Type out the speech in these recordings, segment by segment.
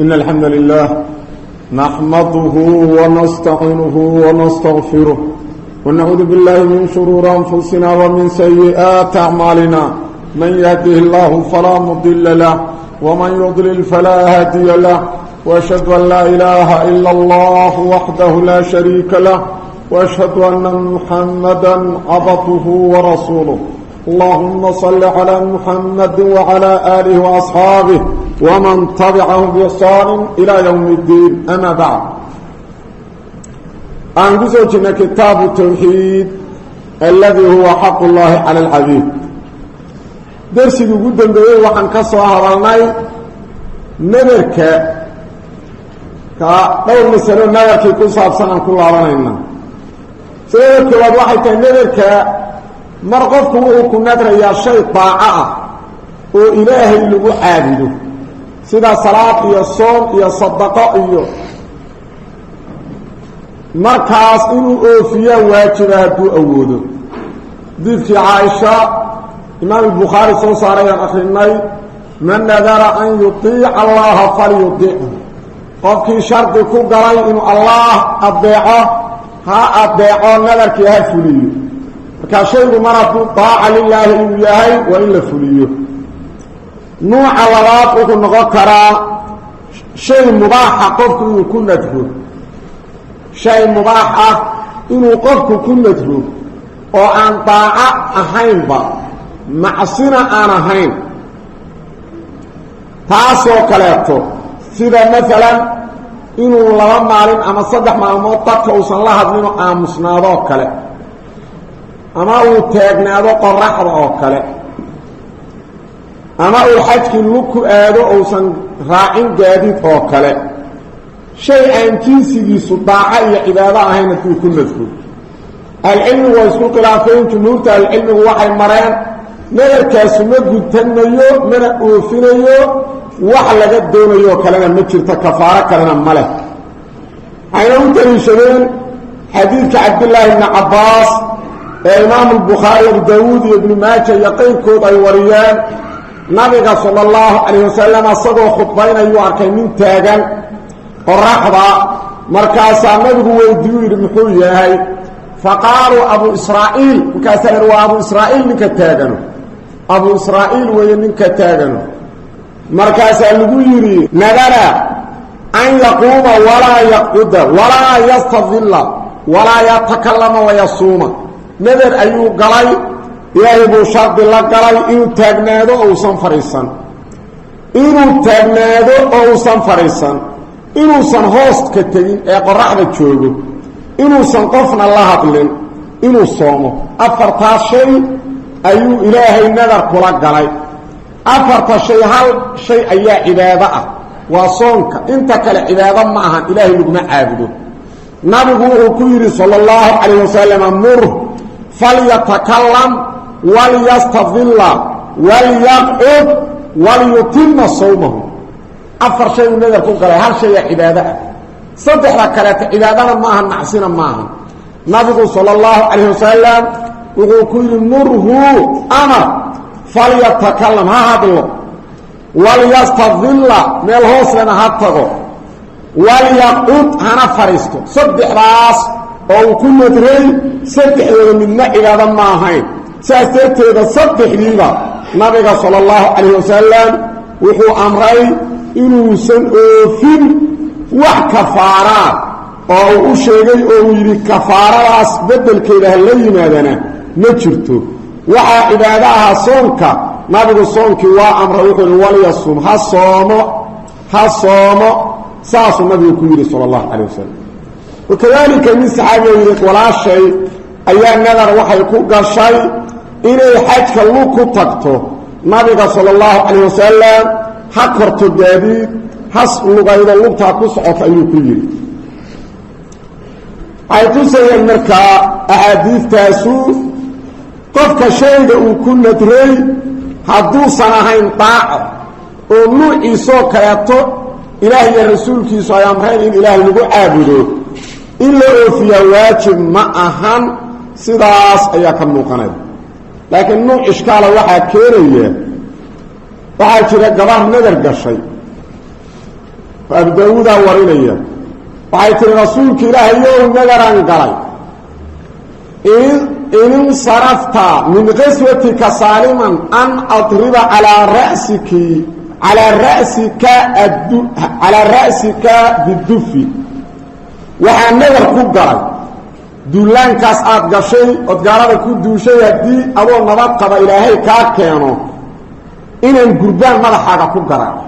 إن الحمد لله نحمده ونستعينه ونستغفره ونعوذ بالله من شرور أنفسنا ومن سيئات أعمالنا من يهده الله فلا مضل له ومن يضلل فلا هادي له وأشهد أن لا إله إلا الله وحده لا شريك له وأشهد أن محمدا عبده ورسوله اللهم صل على محمد وعلى آله وأصحابه ومن تبعهم بإحسان إلى يوم الدين أما بعد أنقذنا كتاب التوحيد الذي هو حق الله على العبيد درسي قدام بيه وحن كسوها رأيناي نبرك كدور مسألة نبرك كل صعب سنة كل عرانينا سيدك وضوحيك نبرك مرقفك وقوك ندر يا شيء طاعة وإلهي اللي عابده سيدا صلاة يا صوم يا صدقاء يا مركز إنه أوفيا واجبه دو أوده ذلك عائشة إمام البخاري صلى أخريني من نذر أن يطيع الله فليطيعه قفك شرط كقرأي إنه الله أبيعه ها أبيعه نذرك يا فليه كشيء مرض طاعة لله إياه وإلا فليه نوع لبات وكن غكرا شيء مباح قفك يكون ندفه شيء مباح إنه قفك يكون ندفه وأن طاعة أحين با معصنا أنا أحين تاسو كلاته سيدا مثلا إنه لما معلم أما صدح مع الموطق وصل الله منه آمسنا ذا كلا أما هو تاجنا ذا قرح ذا كلا أما هو حج اللوك آدو أو سن راعين جاديد أو كلا شيء أنتيسي صداعة عبادة هنا تكون مذكور العلم ويسوق العفين جنورة العلم هو وحي مرين من الكاسمات قلتنيو من الأوفينيو وحلقات دونيو كلنا مجرد كفارة كلنا ملك أين أنتني شبين حديث عبد الله بن عباس إمام البخاري وداود بن ماجه يقين كود أي وريان نبي صلى الله عليه وسلم صدوا خطبين أيها أركينين تاغن الرحضة مركاسا نبي ويديوه المحوية هاي فقالوا أبو إسرائيل وكاسا يروا أبو إسرائيل منك تاغنوا أبو إسرائيل وينك تاغنوا مركاسا يري نذر أن يقوم ولا يقعد ولا يستظل ولا يتكلم ويصوم نذر أيو قلي يهبو شرط الله قلي إنو تاغنادو أو سنفريسان إنو تاغنادو أو سنفريسان إنو سنهوست كتغين قرحة جوغو إنو سنقفنا الله أقلن إنو صومو أفرطا شيء أيو إلهي نذر كلا قلي أفرطا شيء هل شيء أي عبادة وصونك انت كالعبادة معها إلهي لقنا عابده نبيه كيري صلى الله عليه وسلم مره فليتكلم وليستظل وليقعد وليتم صومه أفر شيء نذر كل قلي هل شيء عبادة صدح لك عبادة معها نعسنا معها نبيه صلى الله عليه وسلم وقال كيري مره أمر فليتكلم هذا الله وليستظل من الهوس لنا هاتغو وليقعد هنا فريستو صدح راس أو كل دري صدح من نعبادة معهين سأستيقظ إذا صدح ليبا نبي صلى الله عليه وسلم وحو أمري إنه سنأفين وحكفارات أو أشيغي أو يري كفارات بدل كده اللي ماذانا نجرته وحا عبادها صونك نبي صونك وأمره وحو وليصوم هالصوم ساس النبي كبير صلى الله عليه وسلم وكذلك من صحابه يقول ولا شيء أيها النظر وحي كوكا شيء إنه حاجك الله كتكته نبي صلى الله عليه وسلم حكرت الجديد حسب لغاية الله تاكسعك أيها كبير عيتو سيئ المركة أحاديث تاسوف قفك شيء وكل ندري حدو صنعين طاعة ونوع إيسوك يطو إلهي الرسول كي صلى الله عليه إلهي لقو عابده إلا أوفيا واجب معهن سيداس أياك المقند لكن نوع إشكال واحد كيريه waxaa jira gabar nadar gashay abu daawuudaa warinaya waxay tihi rasuulka ilaahayow nagaraan galay in insarafta min qaswatika saaliman an adriba calaa ra'sika bidufi waxaa nagar ku galay duulaankaas aad gashay ood gaalada ku duushay haddii adoo nabad qaba ilaahay kaa keeno inaan gurbaan madaxaaga ku garaaco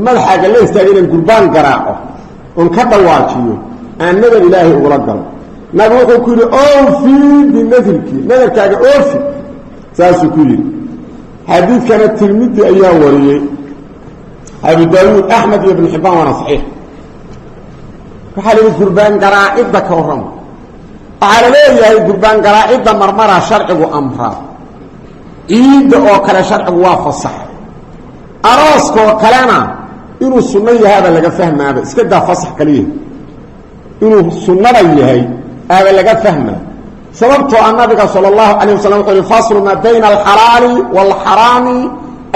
madaxaaga la istaaga inaan gurbaan garaaco oon ka dhawaajiyo aan nagar ilaahay ugula galo nabi wuxuu ku yidhi oofii binadriki nadarkaaga oofi saasuu ku yidhi xadiidkana tirmidi ayaa wariyey abu daawuud axmed iyo ibn xibbaan waana saxiix waxaa la yidhi gurbaan garaacidda ka warrama waxaa la leeyahay gurbaan garaacidda marmaraa sharcigu amraa ciidda oo kale sharcigu waa fasax arooskaoo kalena inuu sunno yahaaba laga fahmaaba iska daa fasax kaliya inuu sunnada yahay aaba laga fahmaa sababtoo a nabiga sala allahu calayh wasalam wuxuu yihi faslu maa bayna alxalaali waalxaraami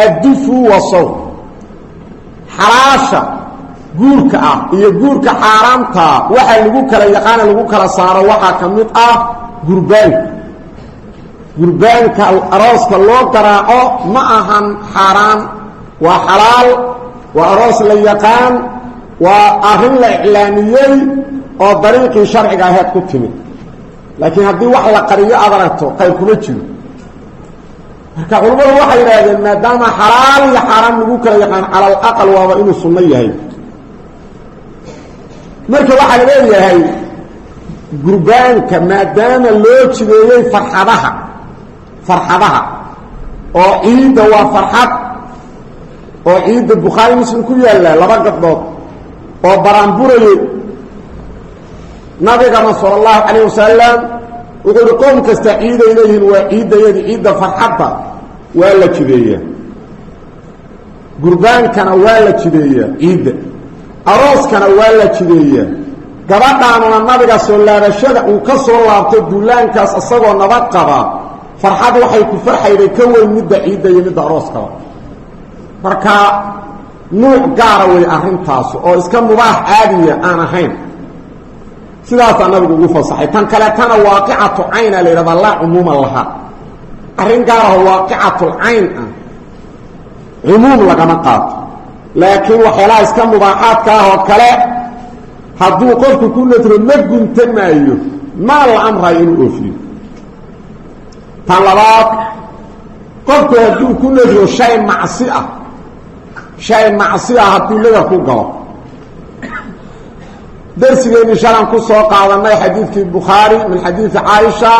addufu wasawm xalaasha guurka ah iyo guurka xaaraamta waxa lagu kala yaqaana lagu kala saaro waxaa ka mid ah gurbaanka arooska loo garaaco ma ahan xaaraan waa xalaal waa aroos la yaqaan waa arrin la iclaamiyey oo dariiqii sharciga aheed ku timid laakiin haddii wax la qariyo aad aragto qayb kuma jiro marka culammadu waxay yidhaahdeen maadaama xalaal iyo xaaraan lagu kala yaqaan cala alaqal waaba inuu sunno yahay marka waxaa la leeyahay gurbaanka maadaama loo jideeyey farxadaha oo ciidda waa farxad oo ciidda bukhaari muslim ku yaalla laba gabdhood oo baraanburayey nabigana sala allahu calayh wasalam wuxuu uhi qoom kasta ciiday leeyihiin waa ciiddayadi ciidda farxadda waa la jideeyaa gurbaankana waa la jideeyaa ciidda arooskana waa la jideeyaa gabadhaanuna nabiga soo laabashada uu ka soo laabto duulaankaas isagoo nabad qaba farxad waxay ku farxayday ka weyn midda ciidda iyo midda arooskaba marka nuuc gaara way arrintaas oo iska mubaax caadiya aan ahayn sidaasaa nabigu ugu fasaxay tan kaleetana waaqicatu cayna la yidhahdaa laa cumuuma lahaa arrin gaaraho waaqicatulcayn ah cumuum lagama qaato laakiin waxyaalaha iska mubaaxaadka ah oo kale hadduu qofku ku nadro ma gunta maayo maa la amrayo inuu oofiyo tan labaad qofku hadduu ku nadro shay macsi ah hadduu nadar ku galo darsigeennii shalan ku soo qaadanay xadiidkii bukhaari min xadiidi caaisha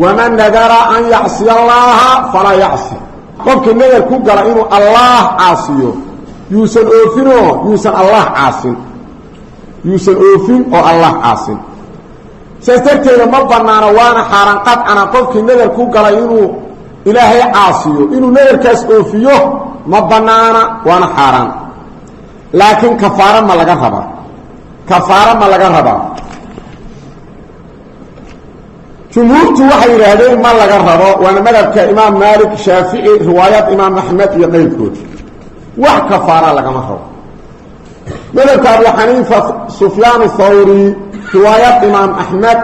waman nadara an yacsiya allaha falaa yacsi qofkii nadar ku gala inuu allaah caasiyo yuusan oofinoo yuusan oofin oo allah caasin saas darteeda ma banaano waana xaaraan qadcana qofkii nadar ku galay inuu ilaahay caasiyo inuu nadarkaas oofiyo ma banaana waana xaaraan laakiin kafaaro ma laga rabaa jumhuurtu waxay yidhaahdeen ma laga rabo waana madhabka imaam maalik shaafici riwaayad imaam axmed iyo qayrkood wax kafaara lagama rabo madhabka abu xaniifa sufyaan thawri riwaayad imaam axmed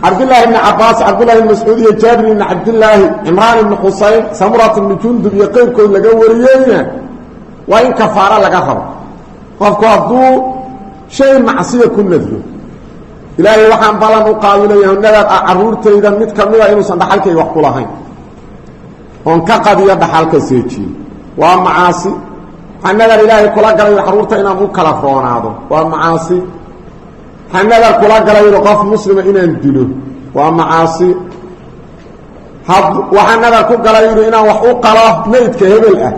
cabdillaahi ibni cabaas cabdullahi ibn mascuud iyo jaabir ibni cabdillaahi cimraan ibni xusayn samurat ibni jundub iyo qayrkood laga wariyeyna waa in kafaaro laga rabo qofku hadduu shay macsiya ku nadro ilaahay waxaan ballan u qaadinayaa nadaad ah carruurtayda mid ka mida inuusan dhaxalkayga wax ku lahayn oon ka qadiyo dhaxalka seejiyo waa macaasi waxaa nadar ilaahay kula galayo carruurta inaan u kala roonaado waa macaasi waxaa nadar kula galayo qof muslima inaan dilo waa macaasi waxaa nadar ku galayo inaan wax u qalo maydka hebel ah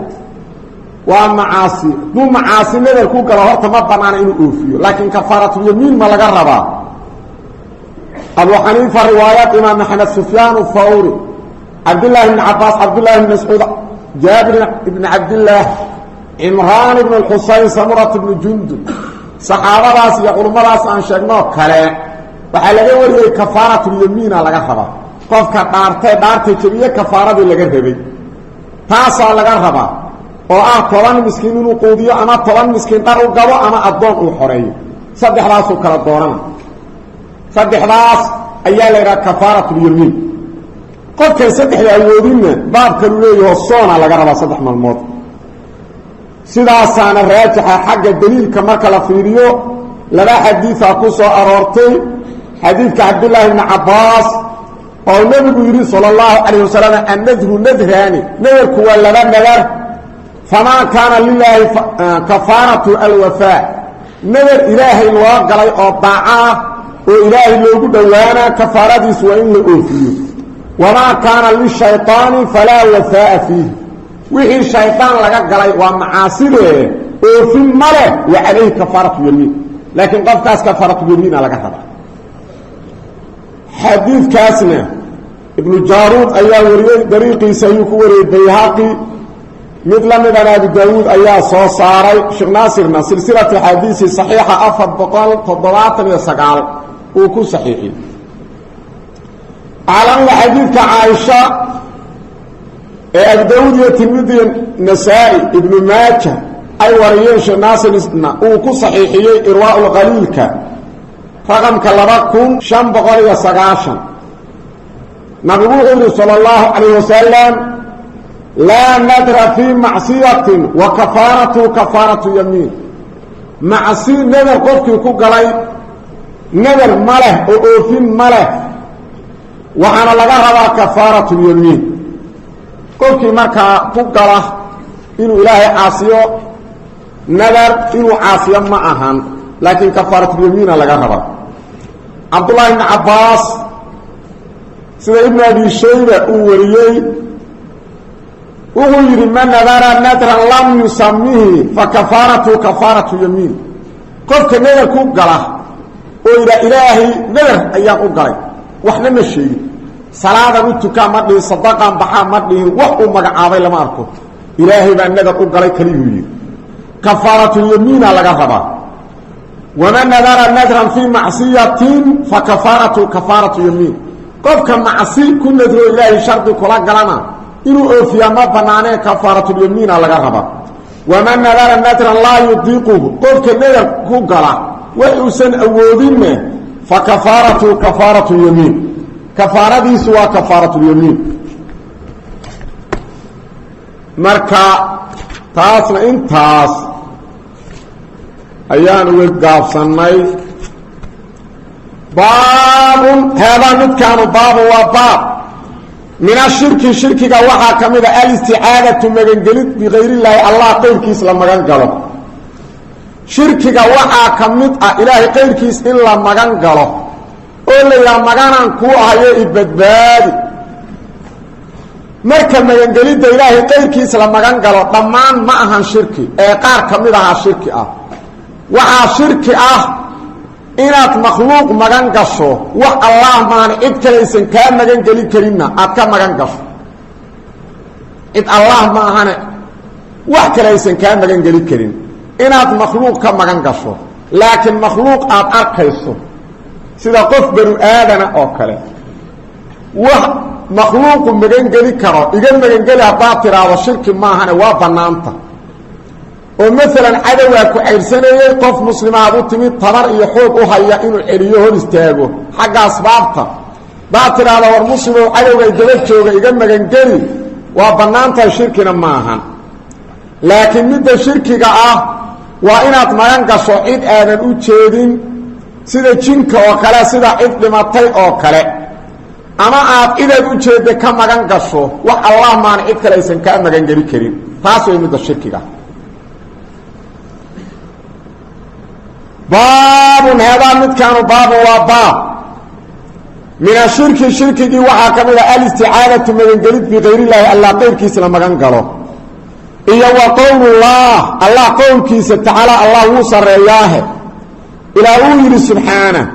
waa macaasi duu macaasi nadar ku galo horta ma banaana inuu oofiyo laakiin kafaaratulyamiin ma laga rabaa abu xaniifa riwaayat imaam axmed sufyaan thawri cabdillaahi ibni cabaas cabdullahi ibni mascuud jaabir ibni cabdillaah cimraan ibn xusayn samurat ibni jundub saxaabadaas iyo culummadaas aan sheegnoo kale waxaa laga wariyey kafaaratulyamiina laga rabaa qofka dhaartay dhaarta jebiye kafaaradii laga rabay taasaa laga rabaa oo ah 10 miskiin inuu quudiyo ama 10 miskiin dhar u gabo ama adoon uu xoreeyo saddexdaas uu kala doorana saddexdaas ayaa la yiraahdaa kafaaratul yamiin qofka saddexda awoodina baabka uu leeyahay soona laga rabaa saddex maalmood sidaasaana raajixa xagga daliilka marka la fiiriyo laba xadiis ku soo aroortay xadiiska Abdullah ibn Abbas oo nabigu yiri sallallahu alayhi wasallam an-nadru nadraani nadarku waa laba nadar fama kana lillahi kafaratu al-wafa nadar ilaahi loo galay oo daaca oo ilaahi loogu dhawaana kafaradiisu waa in la oofiyo wama kana lishaytaani fala wafa fihi wixii shaytaan laga galay waa macaaside oofin male wa alayhi kafaratu yamin laakiin qofkaas kafaratu yamin laga raba حديث كاسنا ابن جارود أيها وريد دريقي سيوك وريد بيهاقي مثل من أبي داود أيها صوصاري شيخ ناصرنا سلسلة حديث صحيحة أفضل بقال تضلات يسقال وكو صحيحي على حديث عائشة أبي داود يتمدي نسائي ابن ماجه أي وريين شيخ ناصرنا وكو صحيحي إرواء الغليل رقم كلبكم شام بقرية سقاشا نبيه صلى الله عليه وسلم لا ندر في معصية وكفارة كفارة يمين معصية ندر قفك كقلي ندر مله وأوفين مله وعلى لغرها كفارة يمين قفك مركا كقله إنه إلهي عاصيه ندر إنه عاصيه معهن لكن كفارة اليمين لغرها عبد الله بن عباس سيد ابن أبي شيبة أوليي وغير من نذر نذرا لم يسميه فكفارته كفارة يمين قفك نذر كوكله وإلى إلهي نذر أيام أقله وإحنا نشيه صلاة نتكا مدله صدقا بحا مدله وحو مقعابي لما أركض إلهي بأن نذر أقله كليه كفارة اليمين لغرها ومن نذر نذرا في معصية فكفارته كفارة يمين قفك معصي كل نذر إلهي شرط كلا قلنا إنه أوفيا ما بنانه كفارة اليمين على غربا ومن نذر نذرا لا يضيقه قفك نذر كقلا ويسن أودين فكفارته كفارة يمين كفارة دي سوى كفارة اليمين مركا تاسنا انتاس أيان وقاف صنعي باب هذا نتكان باب وباب من الشرك وحا كميدا الاستعادة مغنقلت بغير الله الله قير كيس لما غنقله شركك وحا كميدا إلهي قير كيس إلا مغنقله قول يا مغنان كوها يبدبادي مركا مغنقلت إلهي قير كيس لما غنقله طمان معها شركي ايقار كميدا شركي وحا شركي inaad makhluuq magan gasho wax Allah maan cid kale isan ka magan gali karina aad ka magan gasho cid Allah ma ahana wax kale isan ka magan gali karin inaad makhluuq ka magan gasho laakiin makhluuq aad arkayso sida qof banu aadana oo kale wax makhluuq magan gali karo iga magan gali hadaa tiraado shirki ma ahana waa banaanta ومثلا عدوى كعيرسانيه قف مسلمات وتمي تبر iyo xoog u haya inuu celiyo hor istaago xagga asbaabta baatiraada war muslim cadawga daba jooga iga magan gali waa banaanta shirkina maahan laakiin midda shirkiga waa inaad magan gasho cid aadan u jeedin sida jinka oo kale sida cid dhimatay oo kale ama aad idad u jeedo ka magan gasho wax Allah maan cid kale aysan ka magan gali karin taas way midda shirkiga باب هذا متكان باب وباب من الشرك دي وحا كميدا الاستعانة من قلت بغير الله الله قير كيس لما قنقله إيا وقول الله قول كيس تعالى الله وصر إياه إلى أوله سبحانه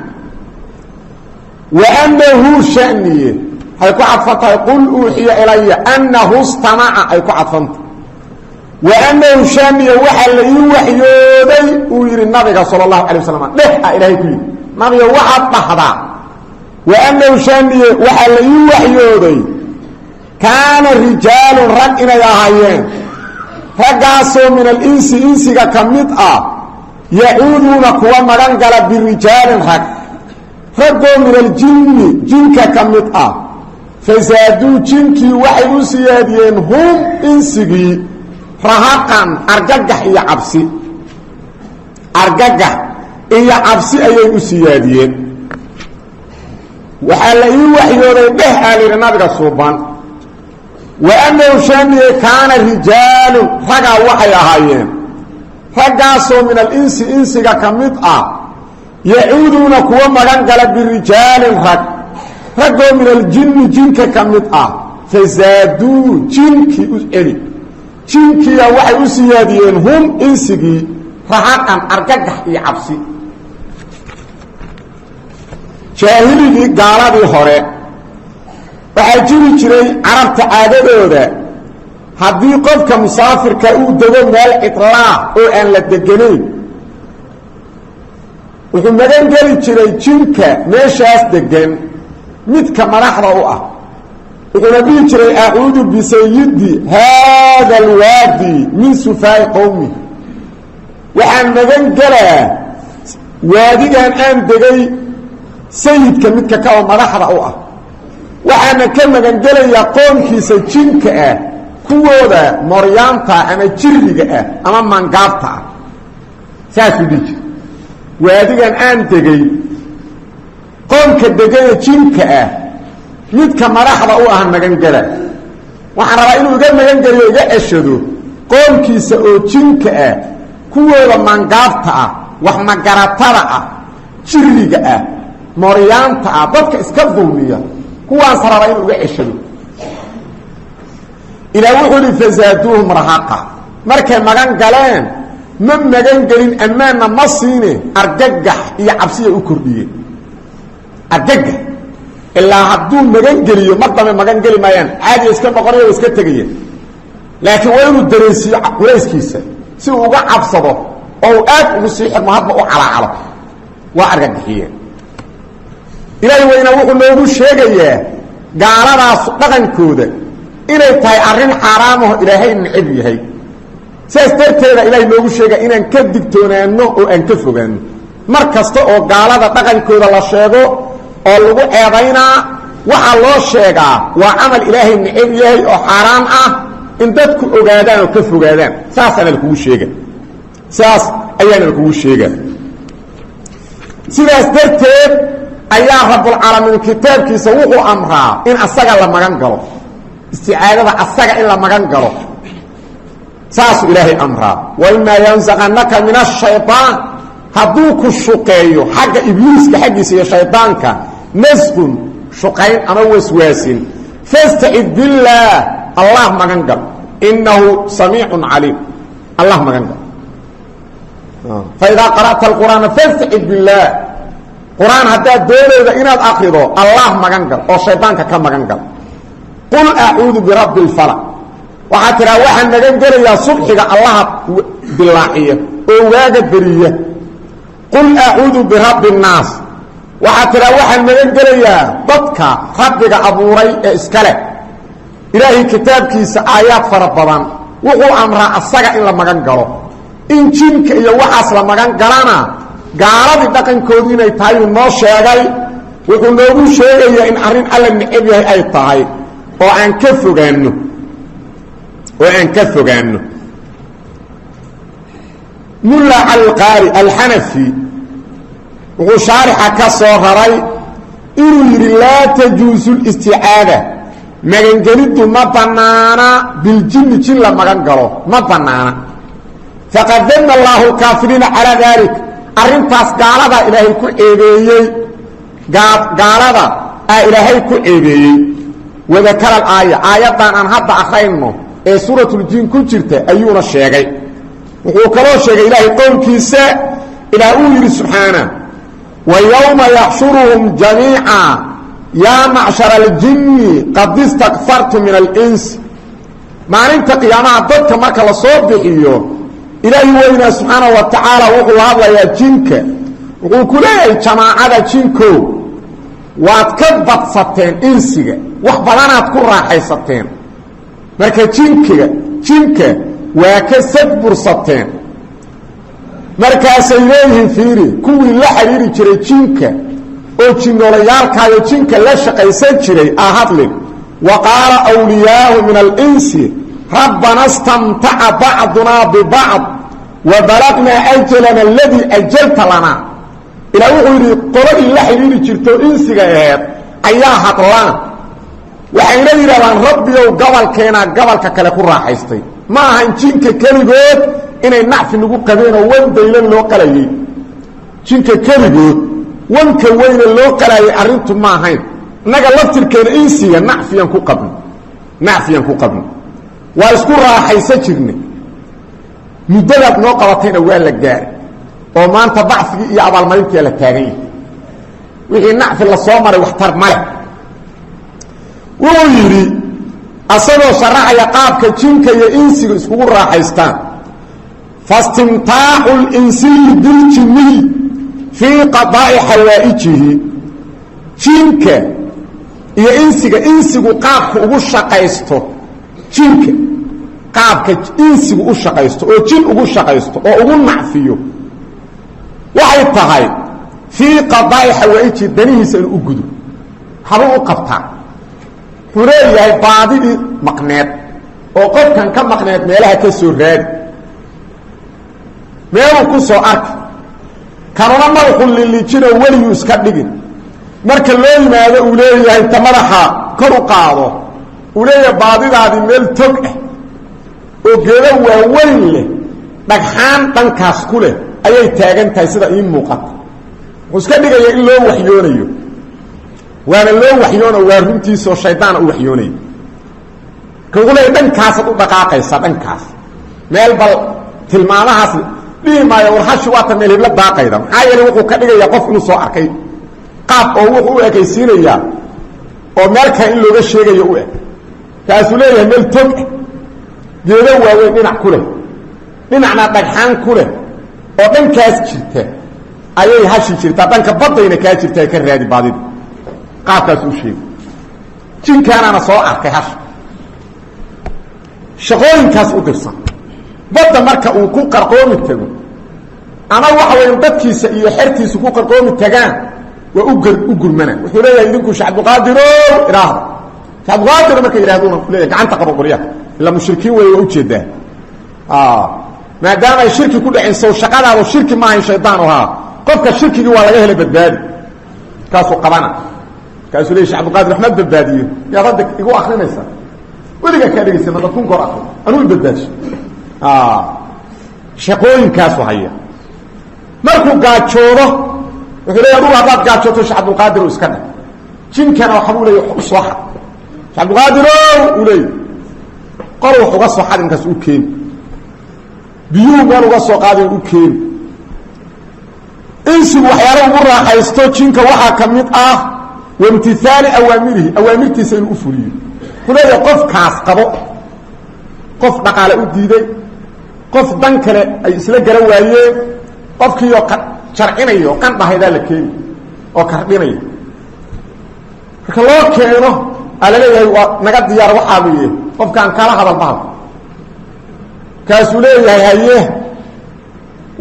وأنه شأني هيكو عطفت يقول أوحي إلي أنه استمع هيكو عطفت وأنه شامي وحل يوحيودي ويري النبي صلى الله عليه وسلم لحا إلهي كي نبي وحد بحضا وأنه شامي وحل يوحيودي كان رجال رجل يهيين raggaasoo min alinsi insiga ka mid ah yacuuduuna kuwa magan gala birijaalin raggoo min aljinni jinka ka mid ah fasaaduu jinkii waxay u siyaadiyeen hum insigii rahaqan argagax iyo cabsi ayay u siyaadiyeen waxaa la ii waxyooday dheh aa layidhi nabiga suuban wa annahu shaaniye kaana rijaalun ragaa waxay ahaayeen raggaasoo min alinsi insiga ka mid ah yacuuduuna kuwa magan gala birijaalin raggoo min aljinni jinka ka mid ah fasaaduu jinkii u celi jinkiya waxay u siyaadiyeen hum insigii rahaqan argagax iyo cabsi jaahiligii gaaladii hore waxaa jiri jiray carabta caadadooda haddii qofka musaafirka uu dego meel cidlaah oo aan la deganayn wuxuu magan geli jiray jinka meeshaas degan midka madaxda u ah wuxuuna dhihi jiray acuudu bisayidi haada alwaadi min sufaa'i qowmi waxaan magan gelaa waadigan aan degay sayidka midka ka oo madaxda u ah waxaana ka magan gelayaa qoomkiisa jinka ah kuwooda moryaanta ama jirriga ah ama mangaabta ah saasuu dhihi jira waadigan aan degay qoomka degaya jinka ah midka madaxda u ah magan gela waxaan rabaa inuu iga magan geliyo iga ceshado qoomkiisa oo jinka ah kuwooda mangaabta ah wax magaratada ah jirriga ah moryaanta ah dadka iska dulmiya kuwaas rabaa inuu iga ceshado ilaah wuxuu hi fasaaduuhum rahaqa markay magan galeen ma magan gelin ammaanna ma siine argagax iyo cabsiyay u kordhiyeen argagax ilaa hadduu magan geliyo mar dambe magan geli maayaan caadiya iska noqonayo iska tegayeen laakiin waa inuu dareensiiyo culayskiisa si uu uga cabsado oo uu aad ugu sii xirmo hadba u calaacalo waa argagaxiyeen ilaahay weyna wuxuu noogu sheegayaa gaaladaas dhaqankooda inay tahay arrin xaaraamaho ilaahay necab yahay sidaas darteeda ilaahay noogu sheega inaan ka digtoonaano oo aan ka fogaano mar kasta oo gaalada dhaqankooda la sheego oo lagu ceebaynaa waxaa loo sheegaa waa camal ilaahay necab yahay oo xaaraan ah in dadku ogaadaan oo ka fogaadaan saasaana lakugu sheega saas ayaana lakugu sheega sidaas darteed ayaa rabbulcaalamiin kitaabkiisa wuxuu amraa in asaga la magan galo isticaadada asaga in la magan galo saasuu ilaahay amraa waimaa yansaqanaka min ashayطaan hadduu ku shuqeeyo xagga ibliiska xaggiisa iyo shaydaanka nasqun shuqayn ama waswaasin fastacid billaah allah magan gal inahu samiicun caliim allah magan gal faidaa qara'ta alqur'aana fastacid billaah qur-aan haddaad doonayda inaad akrido allah magan gal oo shaydaanka ka magan gal qul acuudu birabbi اlfalaq waxaa tidhaha waxaan magan gelayaa subxiga allaha dilaaciya oo waaga beriya qul acuudu birabbi الnaas waxaa tidhaha waxaan magan gelayaa dadka rabbiga abuuray ee iska leh ilaahay kitaabkiisa aayaad fara badan wuxuu amraa asaga in la magan galo in jinka iyo waxaas la magan galana gaaladii dhaqankoodu inay tahay uu noo sheegay wuxuu noogu sheegayaa in arrin alla necab yahay ay tahay oo aan ka fogaano mulla calqaari alxanafi wuxuu shaarixa ka soo raray inuu yidhi laa tajuusu listicaada magangeliddu ma bannaana biljinni jin la magan galo ma bannaana faqad dana allaahu alkaafiriina calaa daalik arrintaas gaaladaa ilaahay ku ceebeeyey gaalada ilaahay ku ceebeeyey wadakara alaaya aayaddan aan hadda akrayno ee suuratuljiin ku jirta ayuuna sheegay wuxuu kaloo sheegay ilaahay qowlkiisa ilaah uu yidhi subxaana wa yowma yaxshuruhum jamiica yaa macshara aljinni qad istakfartu min alins maalinta qiyaamaha dadka marka la soo bixiyo ilaahi weynaa subxaanahu wa tacaala wuxuu la hadlayaa jinka wuxuu ku leeyahay jamaacada jinkow waad ka badsateen insiga wax badanaad ku raaxaysateen marka jinka وكسبر سطين مركز إليه فيري كوي لحريري جري جنك أو جنوليالك أو جنك لشقي سجري أهدلك وقال أولياءه من الإنس ربنا استمتع بعضنا ببعض وبلغنا أجلنا الذي أجلت لنا إلى وغيري قرأ اللحريري جرتو إنسي أيها هطلان وحين يرى ربي وقبل كينا قبل ككلكو راحيستي ما هن جنك كليغود إنay nacfi nagu qabeen oo wan daylan loo qalayay jinka kaligood wanka weyna loo qalayay arintu ma ahayn naga laftirkeena insiga nacfiyan ku qabno waa isku raaxaysan jirnay mudadaad noo qabatayna waa la gaaray oo maanta bacfigi iyo abaalmarintii la taagan yahay wixii nacfi la soo maray wax tar male wuu yiri asagoo sharaxaya qaabka jinka iyo insiga isku raaxaystaan فاستمتاع الإنسي بالجني في قضاء حوائجه جنك يا إنسيق قابك أغو شقايستو جنك قابك إنسيق أغو شقايستو أو جن أغو شقايستو أو أغو نعفيو وحي التهاي في قضاء حوائجه دنيه سأل أغدو حبو قبطا فريا بعضي مقنات أو قد كان كم مقنات ميلها كسور راد meelu ku soo ark kanona madaxu lilijina weligu iska dhigin marka loo yimaado uu leeyahay tamaraha kor u qaado uu leeyahay baadidaadi meel tog ah oo geedo waaweyn leh dhagxaan dhankaas ku leh ayay taagan tahay sida ii muuqata wuxuu iska dhigaya in loo waxyoonayo waana loo waxyoono waa runtiisoo shaydaan u waxyoonayo kugu leeyahay dhankaas u dhaqaaqaysa dhankaas meel bal tilmaamahaas dhiimaayo warhashi waata meel la daaqayda maxaa yeelay wuxuu ka dhigayaa qof inuu soo arkay qaab oo wuxuu u ekaysiinayaa oo meel kale in looga sheegayo u eg kaasuu leeyahay meel tog geedo waaweyn dhinac ku leh dhinacna dhagxaan ku leh oo dhankaas jirta ayay hashi jirtaa dhanka badayna kaa jirta ka raadi baadida qaabkaas u sheegay jinkaanana soo arkay hashi shaqooyinkaas u dirsan badda marka uu ku qarqoomi tago ama waxa weyn dadkiisa iyo xertiisa ku qarqoomi tagaan waa u gurmana wuxuu leeyahay idinku shacab qaadiro iraahdo shacab qaadiro marka iraahdoona leeyahay gacanta qabo qoriya ila mushrikiin way u jeedaan maadaama ay shirki ku dhaceen soo shaqadaado shirki ma ahayn shaydaan oo ha qofka shirkiga waa laga helay badbaadi kaasoo qabana kaasoo leeyahay shacab qaadir ahmed badbaadiyo yaa dadka igu akhrinaysa weliga ka dhigaysa dadku kor akhrin anuu badbaadiyo shaqooyinkaas haya markuu gaajoodo wuxuu leeyahay ruux hadaad gaajooto Sheekh Abdul Qaadir iska dhig jinkana waxa uu leeyahay soo xad Sheekh Abdul Qaadir uu leeyahay qor wuxuu uga soo xadinkaas u keen biyuu meel uga soo qaadin u keen insi waxyaalo ugu raaxaysto jinka waxa kamid ah wamtithali awaamirtiisa inuu fuliyo kuleeyahay qofkaas qabo qof dhaqaale u diiday qof dan kale ay isla garan waayeen qofkii oo sharcinayo kan dhahayda la keen oo kardhinayo marka loo keeno ala leeyahay waa naga diyaar waxa weeye qofkan kala hadal baa kaasuu leeyahay haye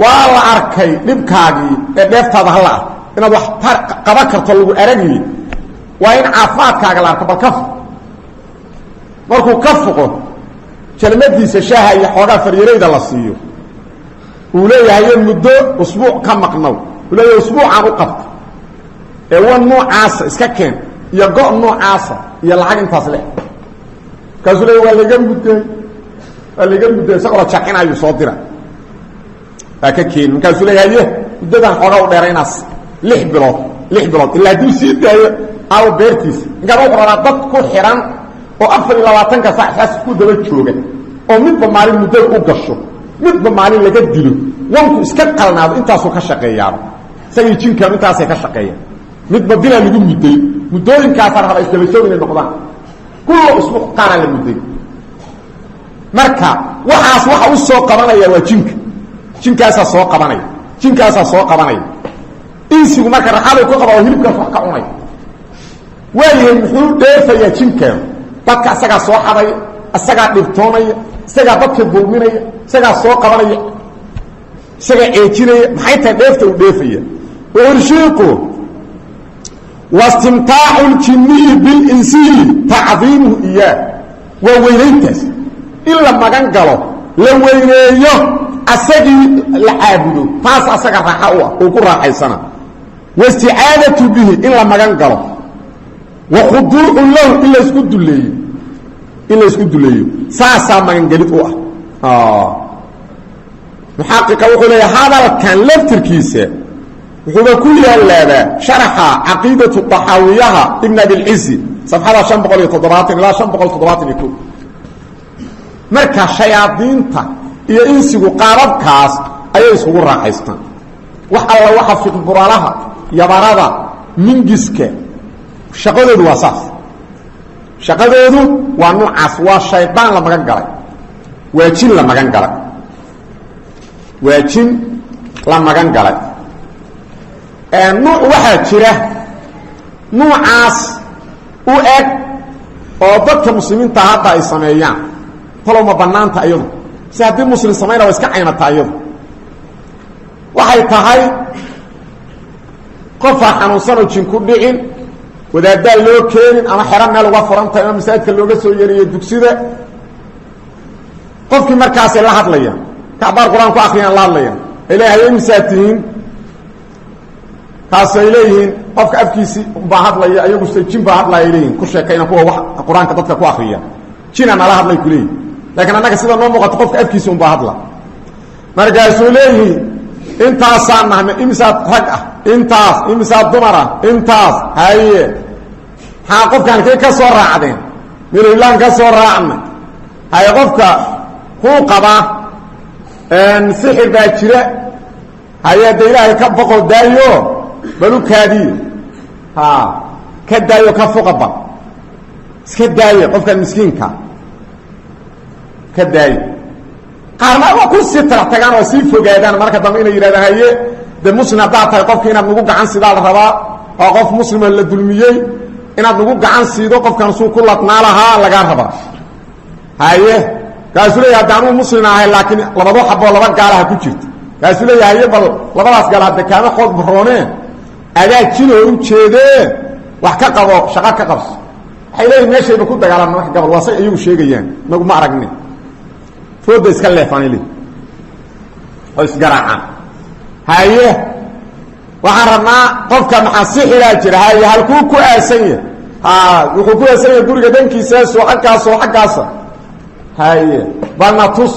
waa la arkay dhibkaagii ee dheeftaada hala inaad wax qaba karto lagu aragay waa in caafimaadkaaga la arko balkaf markuu ka foqo kelmadiisa shaaha iyo xoogaa fariirayda la siiyo uu leeyahay muddo usbuuc ka maqnow uu leeyahay usbuucan u qabta ee wan noocaas iska keen iyo go noocaas iyo lacag intaas leh kaasuu leeyahay waa laga mudday sagoo jaqinayo soo dira ka keen kaasuu leeyahay muddadan xoogaa u dheeraynaas 6 bilood ilaa dib sii daayo aw beertiisa inka uu qoraa dad ku xiran oo 24 ka saac ku daba jooga oo midba maalin muddo u gasho midba maalin laga dilo wanku iska qalnaado intaas uu ka shaqeeyaa sagii jinka intaas ay ka shaqeeyaan midba dila lagu mudday muddooyinkaas arhaba isdaba joogin noqdaan kullu usbuuc qaana la mudday marka waxaas waxa uu soo qabanaya waa jinkaas soo qabanaya insigu marka raxalo ku qabo hilibkaas wax ka cunay waayeen muxuu dheefaya jinka dadka asaga soo xaday asaga dhibtoonay isagaa dadka dulminaya isagaa soo qabanaya isagaa ceejinaya maxay tahay dheefta uu dheefaya urshiiqu wastimtaacu ljinniyi bilinsiyi tacdiimuhu iyaah waa weynayntaas in la magan galo la weyneeyo asagii la caabudo taas asaga raaxa u ah uu ku raaxaysana waisticaadatu bihi in la magan galo wa khuduucu lahu in laysku duleeyo saasaa magangelid u ah muxaqiqa wuxuu leeyahay hadalkan laftirkiisa wuxuuba ku yaalaabaa sharaxa caqiidatu taxaawiyaha ibn abilcizi safxada 570 ilaa 571 marka shayaadiinta iyo insigu qaababkaas ayay isugu raaxaystaan wax alla waxa fiqburalaha yabarada mingiska shaqadoodu waa saas shaqadoodu waa nuucaas waa shaydaan la magan galay waa jin la magan galay waa jin la magan galay nuuc waxaa jira nuucaas u eg oo dadka muslimiinta hadda ay sameeyaan talow ma bannaanta iyadu si haddii muslim samayna waa iska caymataa iyadu waxay tahay qofaa xanuunsanoo jin ku dhicin wadaaddaa loo keenin ama xero meel uga furan tahay ama masaajidka looga soo yeeriyo dugsida qofkii markaasay la hadlayaan kacbaar qur-aan ku akriyaan la hadlayaan ay leeyahay imisaa tihiin kaas ay leeyihiin qofka afkiisii baa hadlaya ayagu jin baa hadlaya ay leeyihin ku sheekayna kuwa wax qur-aanka dadka ku akriya jina nala hadlay ku leeyihin laakiin annaga sida noo muuqato qofka afkiisi unbaa hadla markaasuu leeyihiin intaasaan nahme imisaad rag ah intaas imisaad dumar ah intaas haye maxaa qofkaan kay ka soo raacdeen milaylaan ka soo raacna haye qofka kuu qabaa sixir baa jira haye hadda ilaahay ka boqo daayo balu kaadiyo ka daayo ka fuqaba iska daaye qofkan miskiinka ka daayo qaarna waa ku sii tagaan oo sii fogaadaan marka dambe inay yidhahdaan haye dee muslim haddaad tahay qofka inaad nagu gacan sidaa la rabaa oo qof muslima la dulmiyey inaad nagu gacan siido qofkan suu ku ladnaa lahaa lagaa rabaa haye kaasuu leeyahay hadda anuu muslim ahay laakiin labado xaboo laba gaalaha ku jirta kaasuu leeyahay haye bal labadaas gaal hadda kaama xoog barooneen adaa jinoo u jeedee wax ka qabo shaqo ka qabso waxay leeyihin meeshayba ku dagaalamna wax gabal waa say iyagu sheegayaan nagu ma aragni fooda iska leefaan ili oo isgaraacaan haye waxaan rabnaa qofka maxaa sixiraa jira haye halkuu ku aasan yahay wuxuu ku aasan yahay guriga dhankiisaasoo xaggaasoo xaggaasa haye bal natus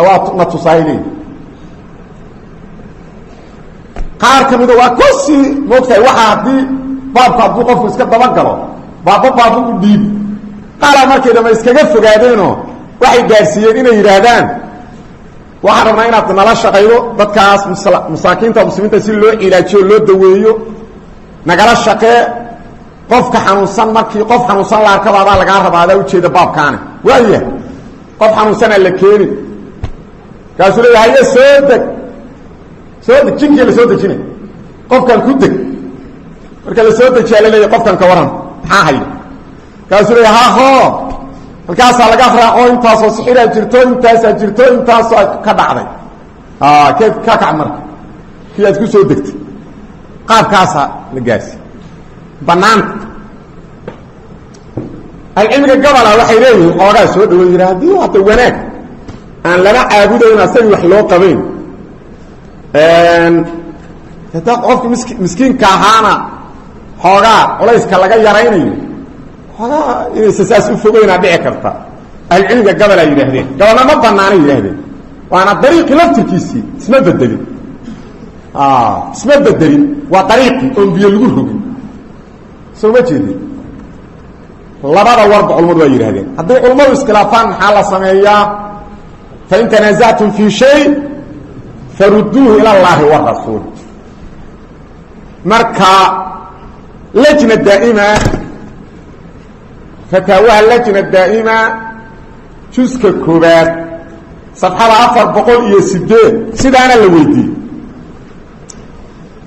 waa natusayli qaar ka mida waa kusii moogtahay waxa haddii baabku hadduu qofku iska dabagalo baabu u dhiibi qaala markay dama iskaga fogaadeenoo waxay gaarsiiyeen inay yidhaahdaan waxaan rabnaa inaad nala shaqaydo dadkaas masaakiinta muslimiinta si loo cilaajiyo loo daweeyo nagala shaqee qofka xanuunsan markii qof xanuunsan la arkaba adaa lagaa rabaa adaa ujeeda baabkaane waaya qof xanuunsanaa la keeni kaasuu leeya haye soo deg jinkii la soo dejinay qofkan ku deg marka la soo dejiyaa la leeya qofkan ka waran maxaa haya kaasuu leeya haho halkaasaa laga raaco intaasoo sixiraa jirto intaasaa jirto intaasoo ka dhacday keed ka kac marka kii aad ku soo degtay qaabkaasaa la gaarsi banaanta alcilmiga gabola waxay leeyihiin xoogaa soo dhawo yidha haddii hadda wanaag aan lama caabudayn asagii wax loo qabayn hadaa qofka miskiinka ahaana xoogaa culayska laga yaraynayo xoogaa inaysa saas u fogeynaa dhici karta ahlucilmiga gabolaa yidhaahdeen gabolna ma banaanay yidhaahdeen waana dariiqii laftirkiisii isma bedelin waa dariiqii oon biyo lagu rogin soo ma jeedin labada warba culamadu waa yidhahdeen hadday culammadu iskhilaafaan maxaa la sameeyaa fain tanaasactum fii shay farudduuhu ila allaahi warasuul marka lajna daa'ima fataawaha lajna daa'ima juska koobaad safxada 408 sidaana la weydiiyey